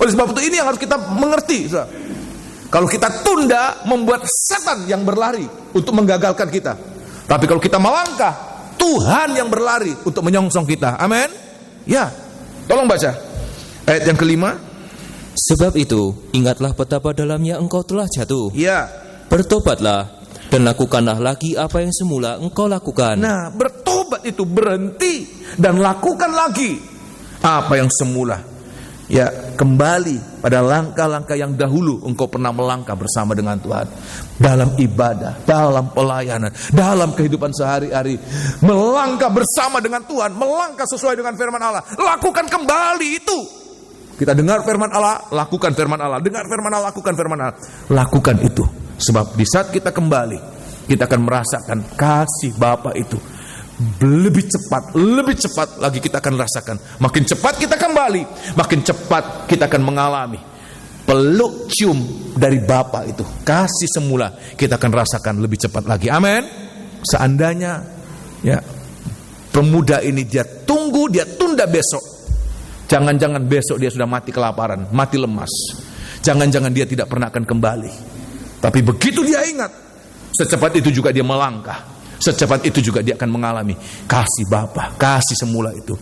Oleh sebab itu ini yang harus kita mengerti, saudara. Kalau kita tunda, membuat setan yang berlari untuk menggagalkan kita. Tapi kalau kita melangkah, Tuhan yang berlari untuk menyongsong kita. Amin. Ya, tolong baca ayat yang kelima. Sebab itu, ingatlah betapa dalamnya engkau telah jatuh. Ya. Bertobatlah dan lakukanlah lagi apa yang semula engkau lakukan. Nah, bertobat itu berhenti dan lakukan lagi apa yang semula. Ya, kembali pada langkah-langkah yang dahulu engkau pernah melangkah bersama dengan Tuhan. Dalam ibadah, dalam pelayanan, dalam kehidupan sehari-hari. Melangkah bersama dengan Tuhan, melangkah sesuai dengan firman Allah. Lakukan kembali itu. Kita dengar firman Allah, lakukan firman Allah. Dengar firman Allah, lakukan firman Allah. Lakukan itu. Sebab di saat kita kembali, kita akan merasakan kasih Bapa itu lebih cepat lagi kita akan rasakan. Makin cepat kita kembali, makin cepat kita akan mengalami peluk cium dari Bapa itu. Kasih semula kita akan rasakan lebih cepat lagi. Amin. Seandainya ya pemuda ini dia tunda besok. Jangan-jangan besok dia sudah mati kelaparan, mati lemas. Jangan-jangan dia tidak pernah akan kembali. Tapi begitu dia ingat, Secepat itu juga dia melangkah. Secepat itu juga dia akan mengalami kasih Bapa, kasih semula itu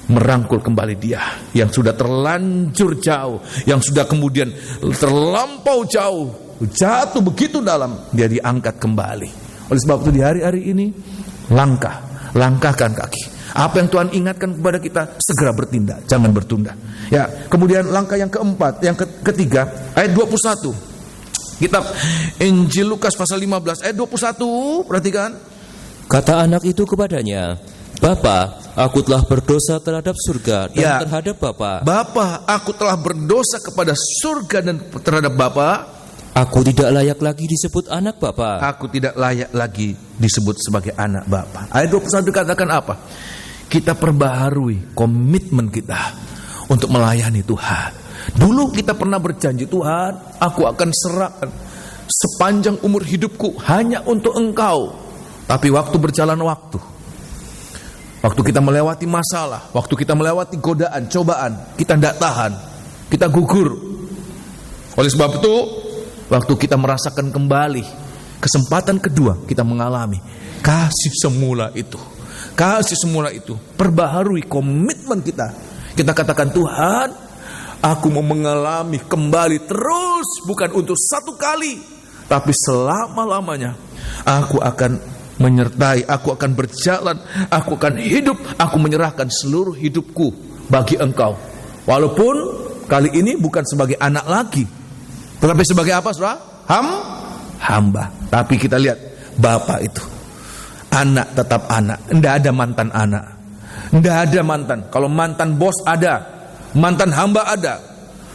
merangkul kembali dia yang sudah terlanjur jauh, yang sudah kemudian terlampau jauh, jatuh begitu dalam, dia diangkat kembali. Oleh sebab itu di hari-hari ini langkahkan kaki. Apa yang Tuhan ingatkan kepada kita, segera bertindak, jangan bertunda. Ya, kemudian langkah yang keempat, yang ketiga, ayat 21. Kitab Injil Lukas pasal 15 ayat 21, perhatikan. Kata anak itu kepadanya, Bapa, aku telah berdosa terhadap surga dan terhadap Bapa. Bapa, aku telah berdosa kepada surga dan terhadap Bapa. Aku tidak layak lagi disebut anak Bapa. Aku tidak layak lagi disebut sebagai anak Bapa. Ayat 21 katakan apa? Kita perbaharui komitmen kita untuk melayani Tuhan. Dulu kita pernah berjanji, Tuhan, aku akan serahkan sepanjang umur hidupku hanya untuk Engkau. Tapi waktu berjalan waktu kita melewati masalah, waktu kita melewati godaan, cobaan, kita tidak tahan, kita gugur. Oleh sebab itu, waktu kita merasakan kembali kesempatan kedua, kita mengalami kasih semula itu. Kasih semula itu, perbaharui komitmen kita. Kita katakan, Tuhan, aku mau mengalami kembali terus, bukan untuk satu kali, tapi selama-lamanya. Aku akan menyertai, aku akan berjalan, aku akan hidup, aku menyerahkan seluruh hidupku bagi Engkau. Walaupun kali ini bukan sebagai anak lagi, tetapi sebagai apa, saudara? Hamba. Tapi kita lihat Bapa itu, anak tetap anak, tidak ada mantan anak, tidak ada mantan. Kalau mantan bos ada, mantan hamba ada,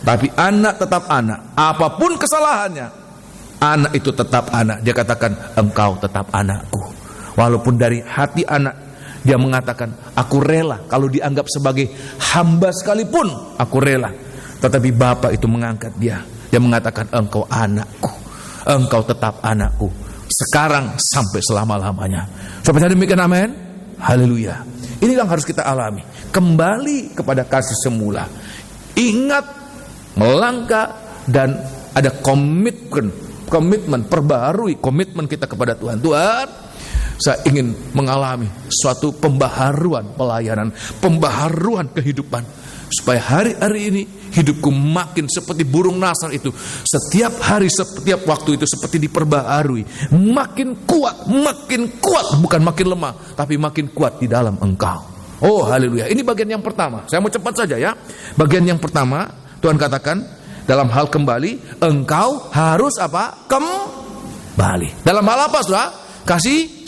tapi anak tetap anak. Apapun kesalahannya, anak itu tetap anak. Dia katakan, Engkau tetap anakku. Walaupun dari hati anak dia mengatakan, aku rela kalau dianggap sebagai hamba sekalipun, aku rela. Tetapi Bapa itu mengangkat dia. Dia mengatakan, Engkau anakku, Engkau tetap anakku, sekarang sampai selama-lamanya. Sampai demikian, amin. Haleluya. Ini yang harus kita alami. Kembali kepada kasih semula. Ingat, melangkah, dan ada komitmen, perbaharui komitmen kita kepada Tuhan. Tuhan, saya ingin mengalami suatu pembaharuan pelayanan, pembaharuan kehidupan, supaya hari-hari ini hidupku makin seperti burung nasar itu. Setiap hari, setiap waktu itu seperti diperbaharui, makin kuat, bukan makin lemah, tapi makin kuat di dalam Engkau. Oh, haleluya. Ini bagian yang pertama. Saya mau cepat saja ya. Bagian yang pertama, Tuhan katakan dalam hal kembali, engkau harus apa? Kembali. Dalam hal apa, saudara? Kasih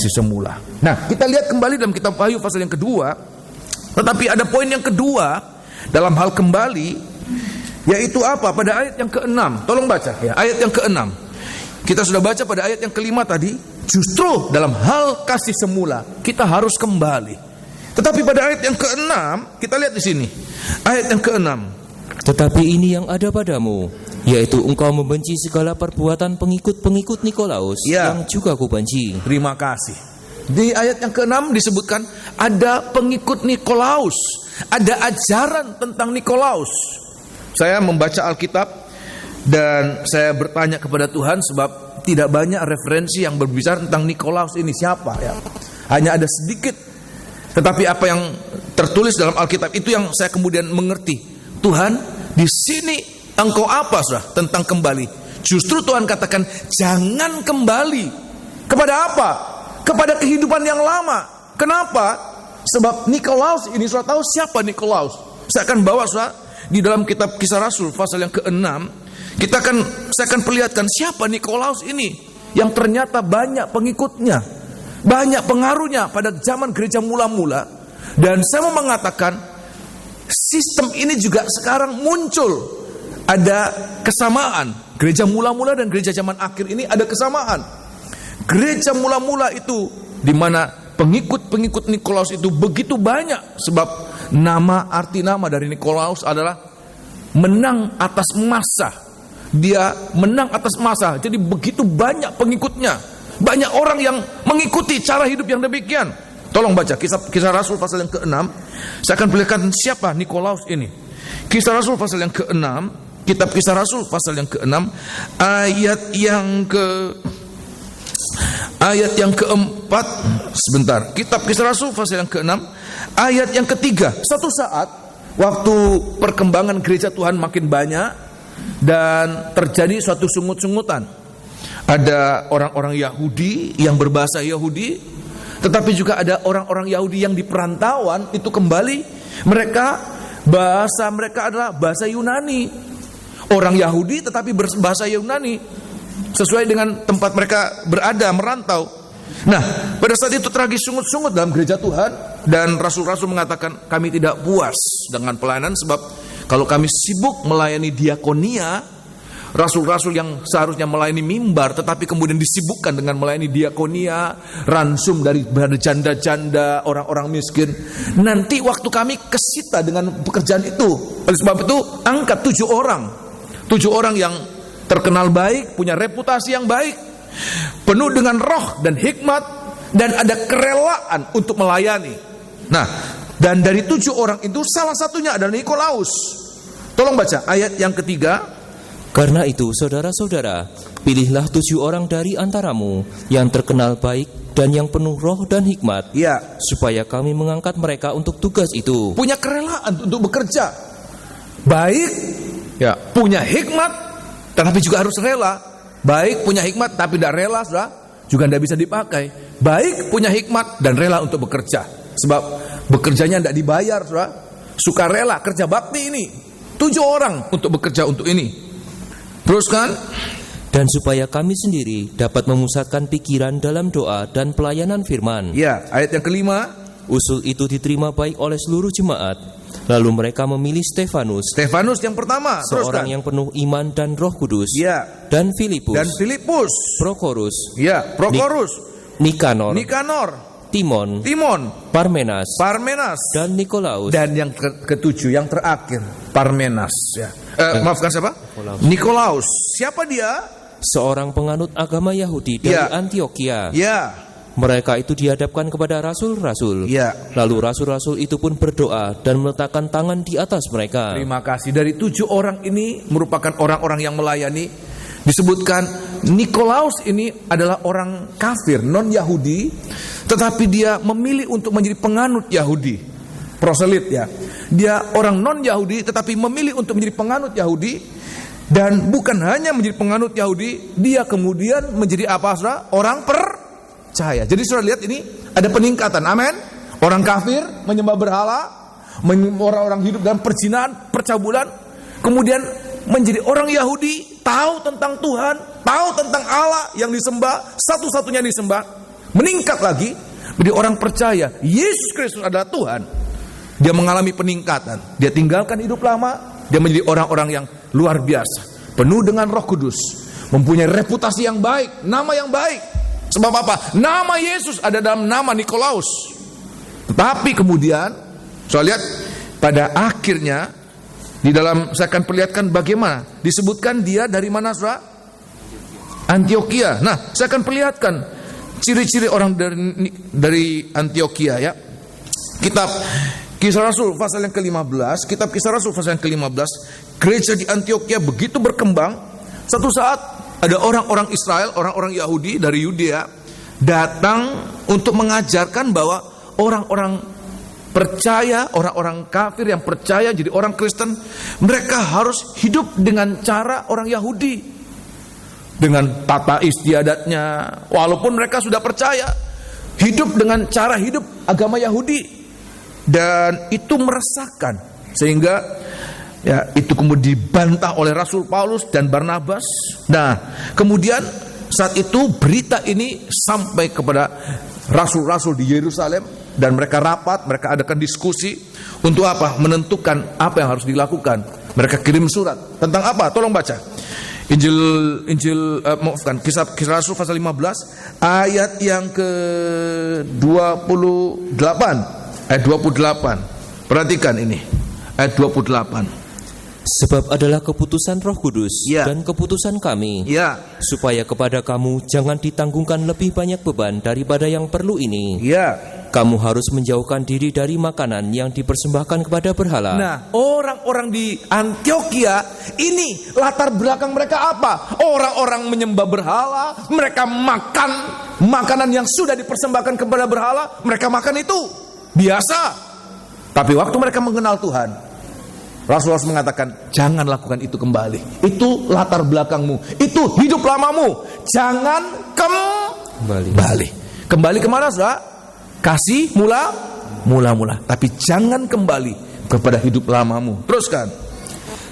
semula. Nah, kita lihat kembali dalam kitab Wahyu pasal yang kedua. Tetapi ada poin yang kedua dalam hal kembali, yaitu apa? Pada ayat yang ke-6. Tolong baca ya, ayat yang ke-6. Kita sudah baca pada ayat yang ke-5 tadi. Justru dalam hal kasih semula kita harus kembali. Tetapi pada ayat yang ke-6, kita lihat di sini. Ayat yang ke-6. Tetapi ini yang ada padamu, yaitu engkau membenci segala perbuatan pengikut-pengikut Nikolaus, yang juga kubenci. Terima kasih. Di ayat yang ke-6 disebutkan ada pengikut Nikolaus, ada ajaran tentang Nikolaus. Saya membaca Alkitab dan saya bertanya kepada Tuhan, sebab tidak banyak referensi yang berbicara tentang Nikolaus ini siapa ya. Hanya ada sedikit. Tetapi apa yang tertulis dalam Alkitab itu yang saya kemudian mengerti. Tuhan, di sini engkau apa, saudara, tentang kembali? Justru Tuhan katakan jangan kembali. Kepada apa? Kepada kehidupan yang lama. Kenapa? Sebab Nikolaus ini, saudara tahu siapa Nikolaus? Saya akan bawa, saudara, di dalam kitab Kisah Rasul pasal yang ke-6. Saya akan perlihatkan siapa Nikolaus ini yang ternyata banyak pengikutnya, banyak pengaruhnya pada zaman gereja mula-mula. Dan saya mau mengatakan sistem ini juga sekarang muncul. Ada kesamaan. Gereja mula-mula dan gereja zaman akhir ini ada kesamaan. Gereja mula-mula itu di mana pengikut-pengikut Nikolaus itu begitu banyak. Sebab arti nama dari Nikolaus adalah menang atas massa. Dia menang atas massa. Jadi begitu banyak pengikutnya, banyak orang yang mengikuti cara hidup yang demikian. Tolong baca Kisah Rasul pasal yang ke-6. Saya akan perlihatkan siapa Nikolaus ini. Kisah Rasul pasal yang ke-6 Kitab Kisah Rasul pasal yang ke-6 ayat yang keempat. Sebentar. Kitab Kisah Rasul pasal yang ke-6 ayat yang ketiga. Satu saat waktu perkembangan gereja Tuhan makin banyak dan terjadi suatu sungut-sungutan. Ada orang-orang Yahudi yang berbahasa Yahudi, tetapi juga ada orang-orang Yahudi yang di perantauan itu kembali, bahasa mereka adalah bahasa Yunani. Orang Yahudi tetapi berbahasa Yunani sesuai dengan tempat mereka berada, merantau. Nah, pada saat itu tragis sungut-sungut dalam gereja Tuhan, dan rasul-rasul mengatakan kami tidak puas dengan pelayanan, sebab kalau kami sibuk melayani diakonia, rasul-rasul yang seharusnya melayani mimbar tetapi kemudian disibukkan dengan melayani diakonia, ransum dari janda-janda, orang-orang miskin, nanti waktu kami kesita dengan pekerjaan itu. Oleh sebab itu angkat 7 orang yang terkenal baik, punya reputasi yang baik, penuh dengan roh dan hikmat, dan ada kerelaan untuk melayani. Nah, dan dari 7 orang itu salah satunya adalah Nikolaus. Tolong baca ayat yang ketiga. Karena itu, saudara-saudara, pilihlah 7 orang dari antaramu yang terkenal baik dan yang penuh roh dan hikmat, supaya kami mengangkat mereka untuk tugas itu. Punya kerelaan untuk bekerja, baik, punya hikmat, tetapi juga harus rela. Baik punya hikmat tapi tidak rela, saudara, juga tidak bisa dipakai. Baik punya hikmat dan rela untuk bekerja, sebab bekerjanya tidak dibayar, saudara. Suka rela kerja bakti ini. 7 orang untuk bekerja untuk ini. Teruskan. Dan supaya kami sendiri dapat memusatkan pikiran dalam doa dan pelayanan firman. Ya, ayat yang kelima. Usul itu diterima baik oleh seluruh jemaat. Lalu mereka memilih Stefanus yang pertama, seorang yang penuh iman dan Roh Kudus. Dan Filipus, Prokorus, Nikanor, Timon, Parmenas, dan Nikolaus. Dan yang ketujuh, yang terakhir, Parmenas. Maafkan siapa? Nikolaus. Siapa dia? Seorang penganut agama Yahudi dari Antioquia. Mereka itu dihadapkan kepada rasul-rasul. Lalu rasul-rasul itu pun berdoa dan meletakkan tangan di atas mereka. Terima kasih. Dari 7 orang ini merupakan orang-orang yang melayani. Disebutkan Nikolaus ini adalah orang kafir, non-Yahudi, tetapi dia memilih untuk menjadi penganut Yahudi, proselit ya. Dia orang non-Yahudi tetapi memilih untuk menjadi penganut Yahudi, dan bukan hanya menjadi penganut Yahudi, dia kemudian menjadi apa, saudara? Orang percaya. Jadi saudara lihat ini ada peningkatan, amin. Orang kafir menyembah berhala, orang-orang hidup dalam perzinahan, percabulan, kemudian menjadi orang Yahudi, tahu tentang Tuhan, tahu tentang Allah yang disembah, satu-satunya disembah, meningkat lagi menjadi orang percaya Yesus Kristus adalah Tuhan. Dia mengalami peningkatan, dia tinggalkan hidup lama, dia menjadi orang-orang yang luar biasa, penuh dengan Roh Kudus, mempunyai reputasi yang baik, nama yang baik. Sebab apa? Nama Yesus ada dalam nama Nikolaus. Tetapi kemudian saya lihat pada akhirnya di dalam, saya akan perlihatkan bagaimana disebutkan dia dari mana, saudara? Antioquia. Nah, saya akan perlihatkan ciri-ciri orang dari Antioquia ya. Kitab Kisah Rasul pasal yang ke-15, Kitab Kisah Rasul pasal yang ke-15, gereja di Antioquia begitu berkembang. Satu saat ada orang-orang Israel, orang-orang Yahudi dari Yudea datang untuk mengajarkan bahwa orang-orang percaya, orang-orang kafir yang percaya jadi orang Kristen, mereka harus hidup dengan cara orang Yahudi, dengan tata istiadatnya, walaupun mereka sudah percaya, hidup dengan cara hidup agama Yahudi, dan itu meresahkan, sehingga ya itu kemudian dibantah oleh Rasul Paulus dan Barnabas. Nah, kemudian saat itu berita ini sampai kepada rasul-rasul di Yerusalem, dan mereka rapat, mereka adakan diskusi untuk apa? Menentukan apa yang harus dilakukan. Mereka kirim surat tentang apa? Tolong baca Kisah Rasul pasal 15 ayat yang ke-28. Ayat 28. Perhatikan ini. Ayat 28. Sebab adalah keputusan Roh Kudus dan keputusan kami, supaya kepada kamu jangan ditanggungkan lebih banyak beban daripada yang perlu ini. kamu harus menjauhkan diri dari makanan yang dipersembahkan kepada berhala. Nah, orang-orang di Antiokhia ini latar belakang mereka apa? Orang-orang menyembah berhala, mereka makan makanan yang sudah dipersembahkan kepada berhala, mereka makan itu biasa. Tapi waktu mereka mengenal Tuhan, Rasulullah mengatakan, jangan lakukan itu kembali. Itu latar belakangmu, itu hidup lamamu. Jangan kembali. Kembali kemana, saudara? Kasih mula. Tapi jangan kembali kepada hidup lamamu. Teruskan.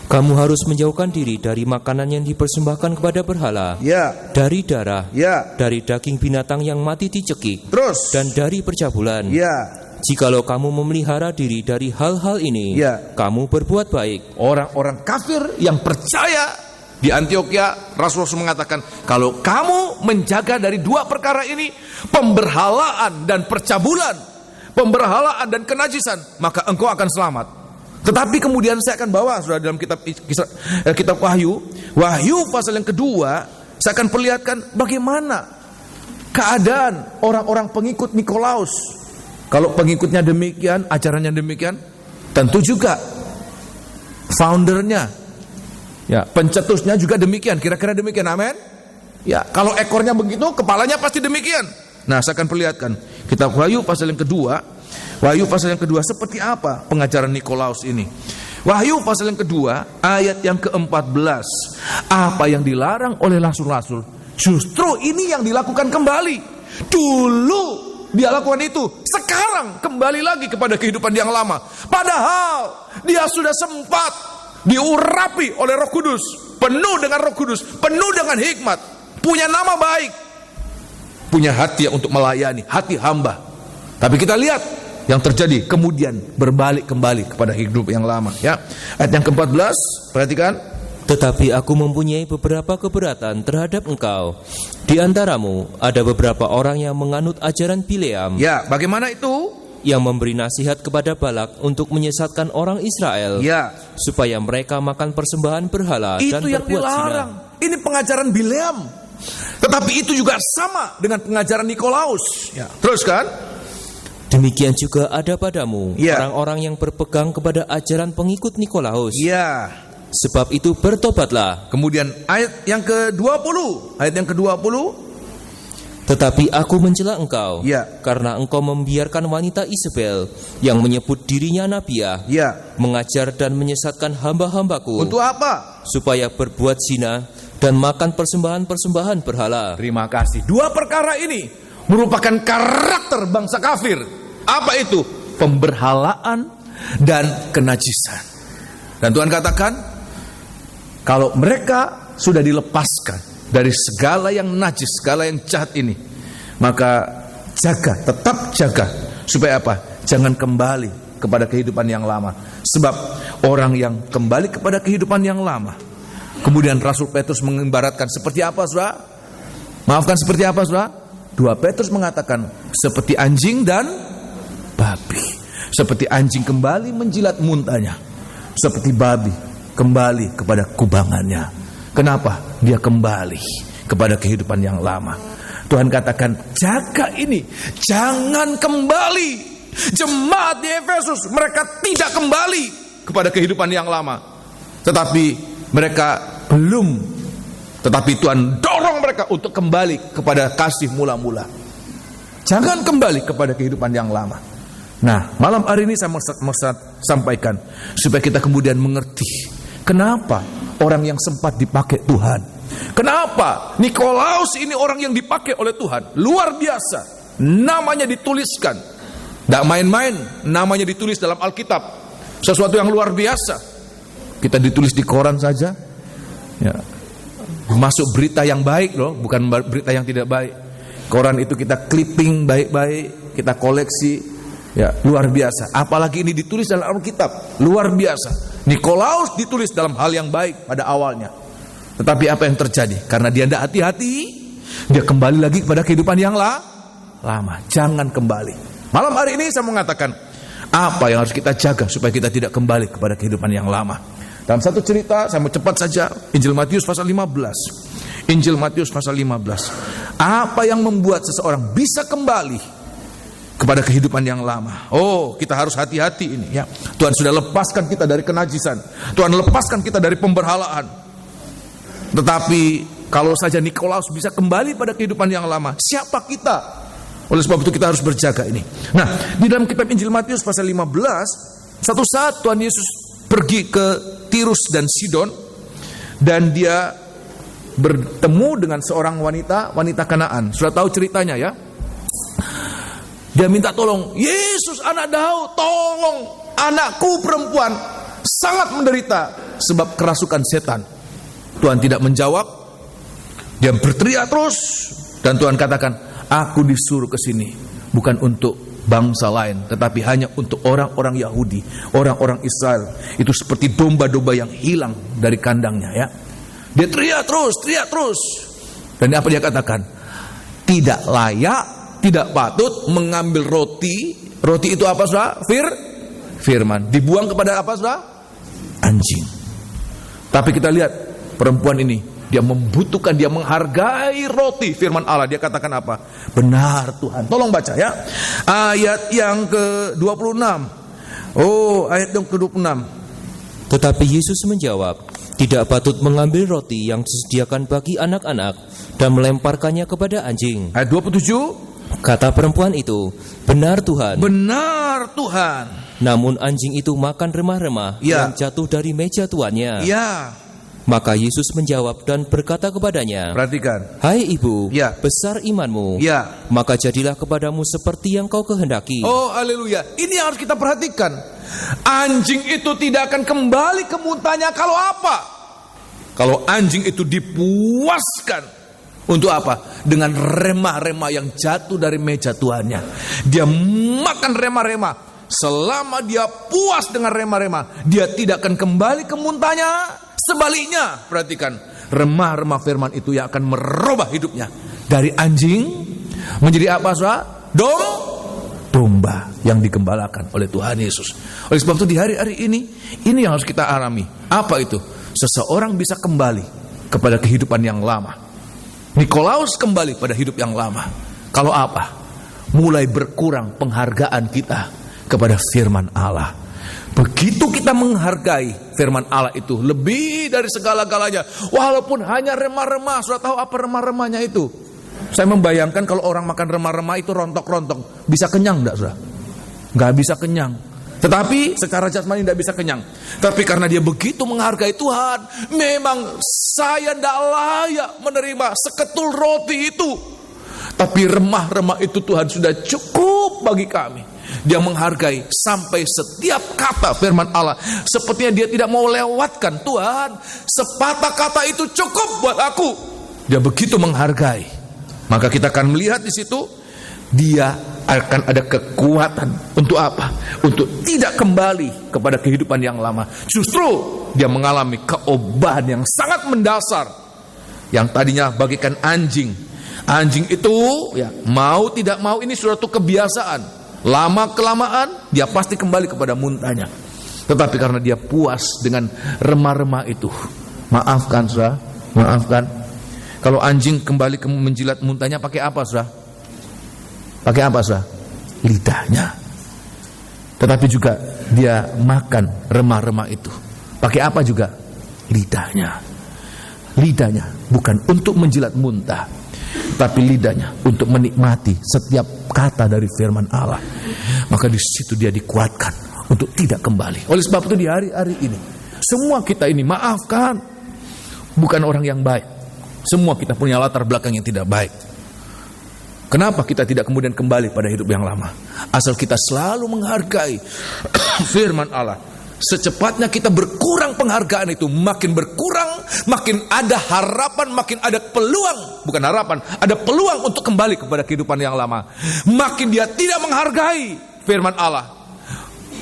Kamu harus menjauhkan diri dari makanan yang dipersembahkan kepada berhala, Ya. dari darah, Ya. dari daging binatang yang mati dicekik, Terus. dan dari percabulan. Ya. Jikalau kamu memelihara diri dari hal-hal ini, Ya. kamu berbuat baik. Orang-orang kafir yang percaya di Antiokhia, Rasulullah mengatakan, kalau kamu menjaga dari dua perkara ini, pemberhalaan dan percabulan, pemberhalaan dan kenajisan, maka engkau akan selamat. Tetapi kemudian saya akan bawa, sudah dalam kitab Wahyu pasal yang kedua, saya akan perlihatkan bagaimana keadaan orang-orang pengikut Nikolaus. Kalau pengikutnya demikian, ajarannya demikian, tentu juga foundernya, ya, pencetusnya juga demikian. Kira-kira demikian, amin? Ya, kalau ekornya begitu, kepalanya pasti demikian. Nah, saya akan perlihatkan kitab Wahyu pasal yang kedua. Wahyu pasal yang kedua seperti apa pengajaran Nikolaus ini? Wahyu pasal yang kedua ayat yang ke-14. Apa yang dilarang oleh rasul-rasul, justru ini yang dilakukan kembali. Dulu dia lakukan itu, sekarang kembali lagi kepada kehidupan yang lama. Padahal dia sudah sempat diurapi oleh Roh Kudus, penuh dengan Roh Kudus, penuh dengan hikmat, punya nama baik, punya hati untuk melayani, hati hamba. Tapi kita lihat yang terjadi, kemudian berbalik kembali kepada hidup yang lama. Ya, ayat yang ke-14, perhatikan. Tetapi aku mempunyai beberapa keberatan terhadap engkau. Di antaramu ada beberapa orang yang menganut ajaran Bileam, Ya, bagaimana itu? yang memberi nasihat kepada Balak untuk menyesatkan orang Israel, Ya, supaya mereka makan persembahan berhala dan itu yang berbuat zina. dilarang. Ini pengajaran Bileam. Tetapi itu juga sama dengan pengajaran Nikolaus. Ya, terus kan? Demikian juga ada padamu Ya. orang-orang yang berpegang kepada ajaran pengikut Nikolaus. Ya. Sebab itu bertobatlah. Kemudian ayat yang ke-20. Ayat yang ke-20. Tetapi aku mencela engkau, Ya. karena engkau membiarkan wanita Isabel yang menyebut dirinya nabiah, Ya. mengajar dan menyesatkan hamba-hambaku, Untuk apa? supaya berbuat zina dan makan persembahan-persembahan berhala. Terima kasih. Dua perkara ini merupakan karakter bangsa kafir. Apa itu? Pemberhalaan dan kenajisan. Dan Tuhan katakan, kalau mereka sudah dilepaskan dari segala yang najis, segala yang jahat ini, maka jaga, tetap jaga, supaya apa? Jangan kembali kepada kehidupan yang lama. Sebab orang yang kembali kepada kehidupan yang lama, kemudian Rasul Petrus mengibaratkan seperti apa, saudara? Maafkan, seperti apa, saudara? 2 Petrus mengatakan seperti anjing dan babi. Seperti anjing kembali menjilat muntahnya, seperti babi kembali kepada kubangannya. Kenapa? Dia kembali kepada kehidupan yang lama. Tuhan katakan, jaga ini, jangan kembali. Jemaat di Efesus, mereka tidak kembali kepada kehidupan yang lama, tetapi mereka belum. Tetapi Tuhan dorong mereka untuk kembali kepada kasih mula-mula. Jangan kembali kepada kehidupan yang lama. Nah, malam hari ini saya mau sampaikan supaya kita kemudian mengerti kenapa orang yang sempat dipakai Tuhan, kenapa Nikolaus ini orang yang dipakai oleh Tuhan, luar biasa. Namanya dituliskan, tidak main-main, namanya ditulis dalam Alkitab, sesuatu yang luar biasa. Kita ditulis di koran saja, ya, masuk berita yang baik loh, bukan berita yang tidak baik. Koran itu kita clipping baik-baik, kita koleksi. Ya, luar biasa. Apalagi ini ditulis dalam Alkitab, luar biasa. Nikolaus ditulis dalam hal yang baik pada awalnya. Tetapi apa yang terjadi? Karena dia tidak hati-hati, dia kembali lagi kepada kehidupan yang lama. Jangan kembali. Malam hari ini saya mengatakan apa yang harus kita jaga supaya kita tidak kembali kepada kehidupan yang lama. Dalam satu cerita, saya mau cepat saja, Injil Matius pasal 15. Injil Matius pasal 15. Apa yang membuat seseorang bisa kembali kepada kehidupan yang lama. Oh, kita harus hati-hati ini ya. Tuhan sudah lepaskan kita dari kenajisan. Tuhan lepaskan kita dari pemberhalaan. Tetapi kalau saja Nikolaus bisa kembali pada kehidupan yang lama, siapa kita? Oleh sebab itu kita harus berjaga ini. Nah, di dalam kitab Injil Matius pasal 15, satu saat Tuhan Yesus pergi ke Tirus dan Sidon, dan dia bertemu dengan seorang wanita Kanaan. Sudah tahu ceritanya ya? Dia minta tolong, Yesus anak Daud, tolong anakku perempuan sangat menderita sebab kerasukan setan. Tuhan tidak menjawab. Dia berteriak terus, dan Tuhan katakan, aku disuruh ke sini bukan untuk bangsa lain, tetapi hanya untuk orang-orang Yahudi, orang-orang Israel. Itu seperti domba-domba yang hilang dari kandangnya ya. Dia teriak terus. Dan apa dia katakan? Tidak layak, tidak patut mengambil roti. Roti itu apa saudara? Firman. Dibuang kepada apa saudara? Anjing. Tapi kita lihat perempuan ini, dia membutuhkan, dia menghargai roti firman Allah. Dia katakan apa? Benar Tuhan. Tolong baca ya. Ayat yang ke-26. Oh, ayat yang ke-26. Tetapi Yesus menjawab, tidak patut mengambil roti yang disediakan bagi anak-anak dan melemparkannya kepada anjing. Ayat 27. Kata perempuan itu, benar Tuhan. Benar Tuhan. Namun anjing itu makan remah-remah yang jatuh dari meja tuannya. Ya. Maka Yesus menjawab dan berkata kepadanya, perhatikan. Hai ibu, besar imanmu. Maka jadilah kepadamu seperti yang kau kehendaki. Oh haleluya. Ini yang harus kita perhatikan. Anjing itu tidak akan kembali ke muntahnya kalau apa? Kalau anjing itu dipuaskan. Untuk apa? Dengan remah-remah yang jatuh dari meja tuannya. Dia makan remah-remah. Selama dia puas dengan remah-remah, dia tidak akan kembali ke muntahnya. Sebaliknya, perhatikan, remah-remah firman itu yang akan merubah hidupnya. Dari anjing menjadi apa saudara? Domba yang digembalakan oleh Tuhan Yesus. Oleh sebab itu di hari-hari ini yang harus kita alami. Apa itu? Seseorang bisa kembali kepada kehidupan yang lama. Nikolaus kembali pada hidup yang lama. Kalau apa? Mulai berkurang penghargaan kita kepada firman Allah. Begitu kita menghargai firman Allah itu lebih dari segala-galanya, walaupun hanya remah-remah. Sudah tahu apa remah-remahnya itu? Saya membayangkan kalau orang makan remah-remah itu rontok-rontok, bisa kenyang enggak saudara? Enggak bisa kenyang. Tetapi secara jasmani tidak bisa kenyang. Tapi karena dia begitu menghargai Tuhan, memang saya tidak layak menerima seketul roti itu. Tapi remah-remah itu Tuhan sudah cukup bagi kami. Dia menghargai sampai setiap kata firman Allah. Sepertinya dia tidak mau lewatkan. Tuhan, sepatah kata itu cukup buat aku. Dia begitu menghargai. Maka kita akan melihat di situ, dia akan ada kekuatan. Untuk apa? Untuk tidak kembali kepada kehidupan yang lama. Justru dia mengalami keobahan yang sangat mendasar. Yang tadinya bagikan anjing. Anjing itu ya mau tidak mau ini suatu kebiasaan. Lama kelamaan dia pasti kembali kepada muntahnya. Tetapi karena dia puas dengan remah-remah itu, maafkan saudara, maafkan. Kalau anjing kembali menjilat muntahnya pakai apa saudara? Pakai apa saudara? Lidahnya. Tetapi juga dia makan remah-remah itu. Pakai apa juga? Lidahnya. Lidahnya bukan untuk menjilat muntah, tapi lidahnya untuk menikmati setiap kata dari firman Allah. Maka di situ dia dikuatkan untuk tidak kembali. Oleh sebab itu di hari-hari ini, semua kita ini maafkan, bukan orang yang baik. Semua kita punya latar belakang yang tidak baik. Kenapa kita tidak kemudian kembali pada hidup yang lama? Asal kita selalu menghargai firman Allah. Secepatnya kita berkurang penghargaan itu, makin berkurang, makin ada harapan, makin ada peluang, bukan harapan, ada peluang untuk kembali kepada kehidupan yang lama. Makin dia tidak menghargai firman Allah,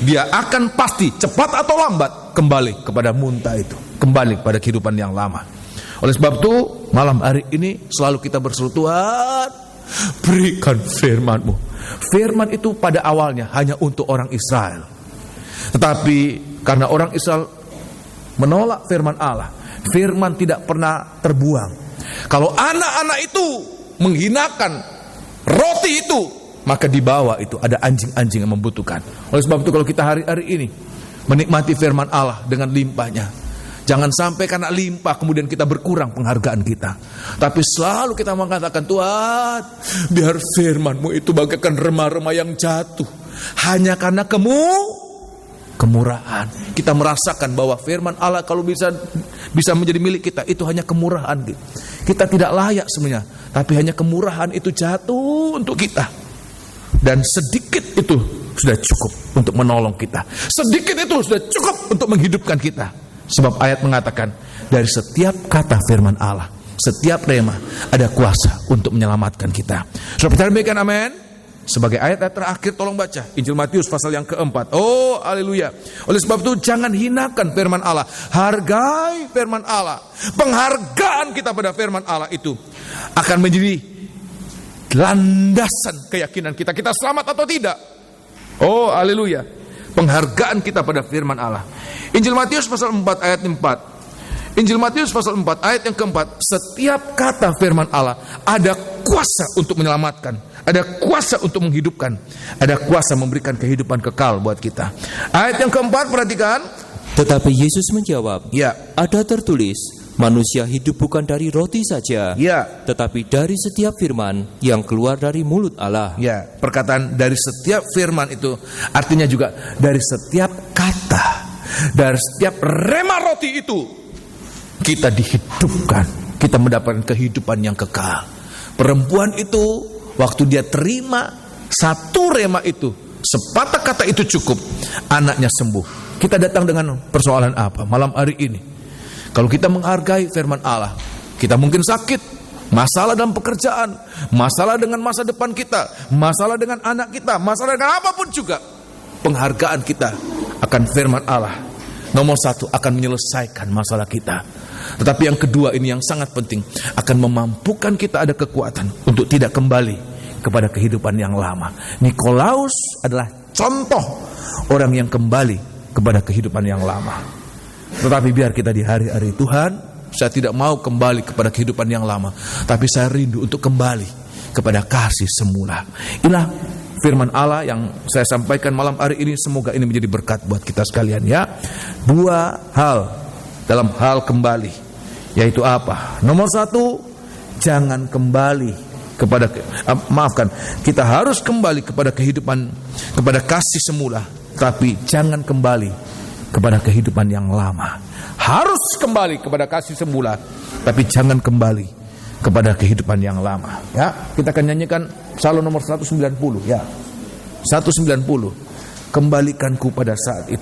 dia akan pasti cepat atau lambat kembali kepada muntah itu, kembali kepada kehidupan yang lama. Oleh sebab itu malam hari ini selalu kita berseru, Tuhan, berikan firman-Mu. Firman itu pada awalnya hanya untuk orang Israel. Tetapi karena orang Israel menolak firman Allah, firman tidak pernah terbuang. Kalau anak-anak itu menghinakan roti itu, maka di bawah itu ada anjing-anjing yang membutuhkan. Oleh sebab itu kalau kita hari-hari ini menikmati firman Allah dengan limpahnya, jangan sampai karena limpah kemudian kita berkurang penghargaan kita. Tapi selalu kita mengatakan, Tuhan, biar firman-Mu itu bagaikan remah-remah yang jatuh hanya karena kemurahan. Kita merasakan bahwa firman Allah kalau bisa menjadi milik kita, itu hanya kemurahan. Kita tidak layak sebenarnya, tapi hanya kemurahan itu jatuh untuk kita. Dan sedikit itu sudah cukup untuk menolong kita. Sedikit itu sudah cukup untuk menghidupkan kita. Sebab ayat mengatakan, dari setiap kata firman Allah, setiap rema, ada kuasa untuk menyelamatkan kita. Saudara percaya demikian, amin? Sebagai ayat-ayat terakhir, tolong baca Injil Matius pasal yang keempat. Oh, haleluya. Oleh sebab itu jangan hinakan firman Allah. Hargai firman Allah. Penghargaan kita pada firman Allah itu akan menjadi landasan keyakinan kita. Kita selamat atau tidak. Oh, haleluya. Penghargaan kita pada firman Allah. Injil Matius pasal 4 ayat 4. Injil Matius pasal 4 ayat yang keempat. Setiap kata firman Allah ada kuasa untuk menyelamatkan, ada kuasa untuk menghidupkan, ada kuasa memberikan kehidupan kekal buat kita. Ayat yang keempat, perhatikan. Tetapi Yesus menjawab, Ya, ada tertulis, manusia hidup bukan dari roti saja, ya, tetapi dari setiap firman yang keluar dari mulut Allah. ya. Perkataan dari setiap firman itu artinya juga dari setiap kata, dari setiap rema roti itu kita dihidupkan, kita mendapatkan kehidupan yang kekal. Perempuan itu waktu dia terima satu rema itu, sepatah kata itu cukup, anaknya sembuh. Kita datang dengan persoalan apa malam hari ini? Kalau kita menghargai firman Allah, kita mungkin sakit, masalah dalam pekerjaan, masalah dengan masa depan kita, masalah dengan anak kita, masalah dengan apapun juga. Penghargaan kita akan firman Allah, nomor satu, akan menyelesaikan masalah kita. Tetapi yang kedua ini yang sangat penting, akan memampukan kita ada kekuatan untuk tidak kembali kepada kehidupan yang lama. Nikolaus adalah contoh orang yang kembali kepada kehidupan yang lama. Tetapi biar kita di hari-hari Tuhan, saya tidak mau kembali kepada kehidupan yang lama, tapi saya rindu untuk kembali kepada kasih semula. Inilah firman Allah yang saya sampaikan malam hari ini. Semoga ini menjadi berkat buat kita sekalian, ya. Dua hal dalam hal kembali, yaitu apa? Nomor satu, jangan kembali kepada kita harus kembali kepada kehidupan, kepada kasih semula, tapi jangan kembali kepada kehidupan yang lama. Harus kembali kepada kasih semula, tapi jangan kembali kepada kehidupan yang lama, ya. Kita akan nyanyikan Psalm nomor 190, ya. 190. Kembalikanku pada saat itu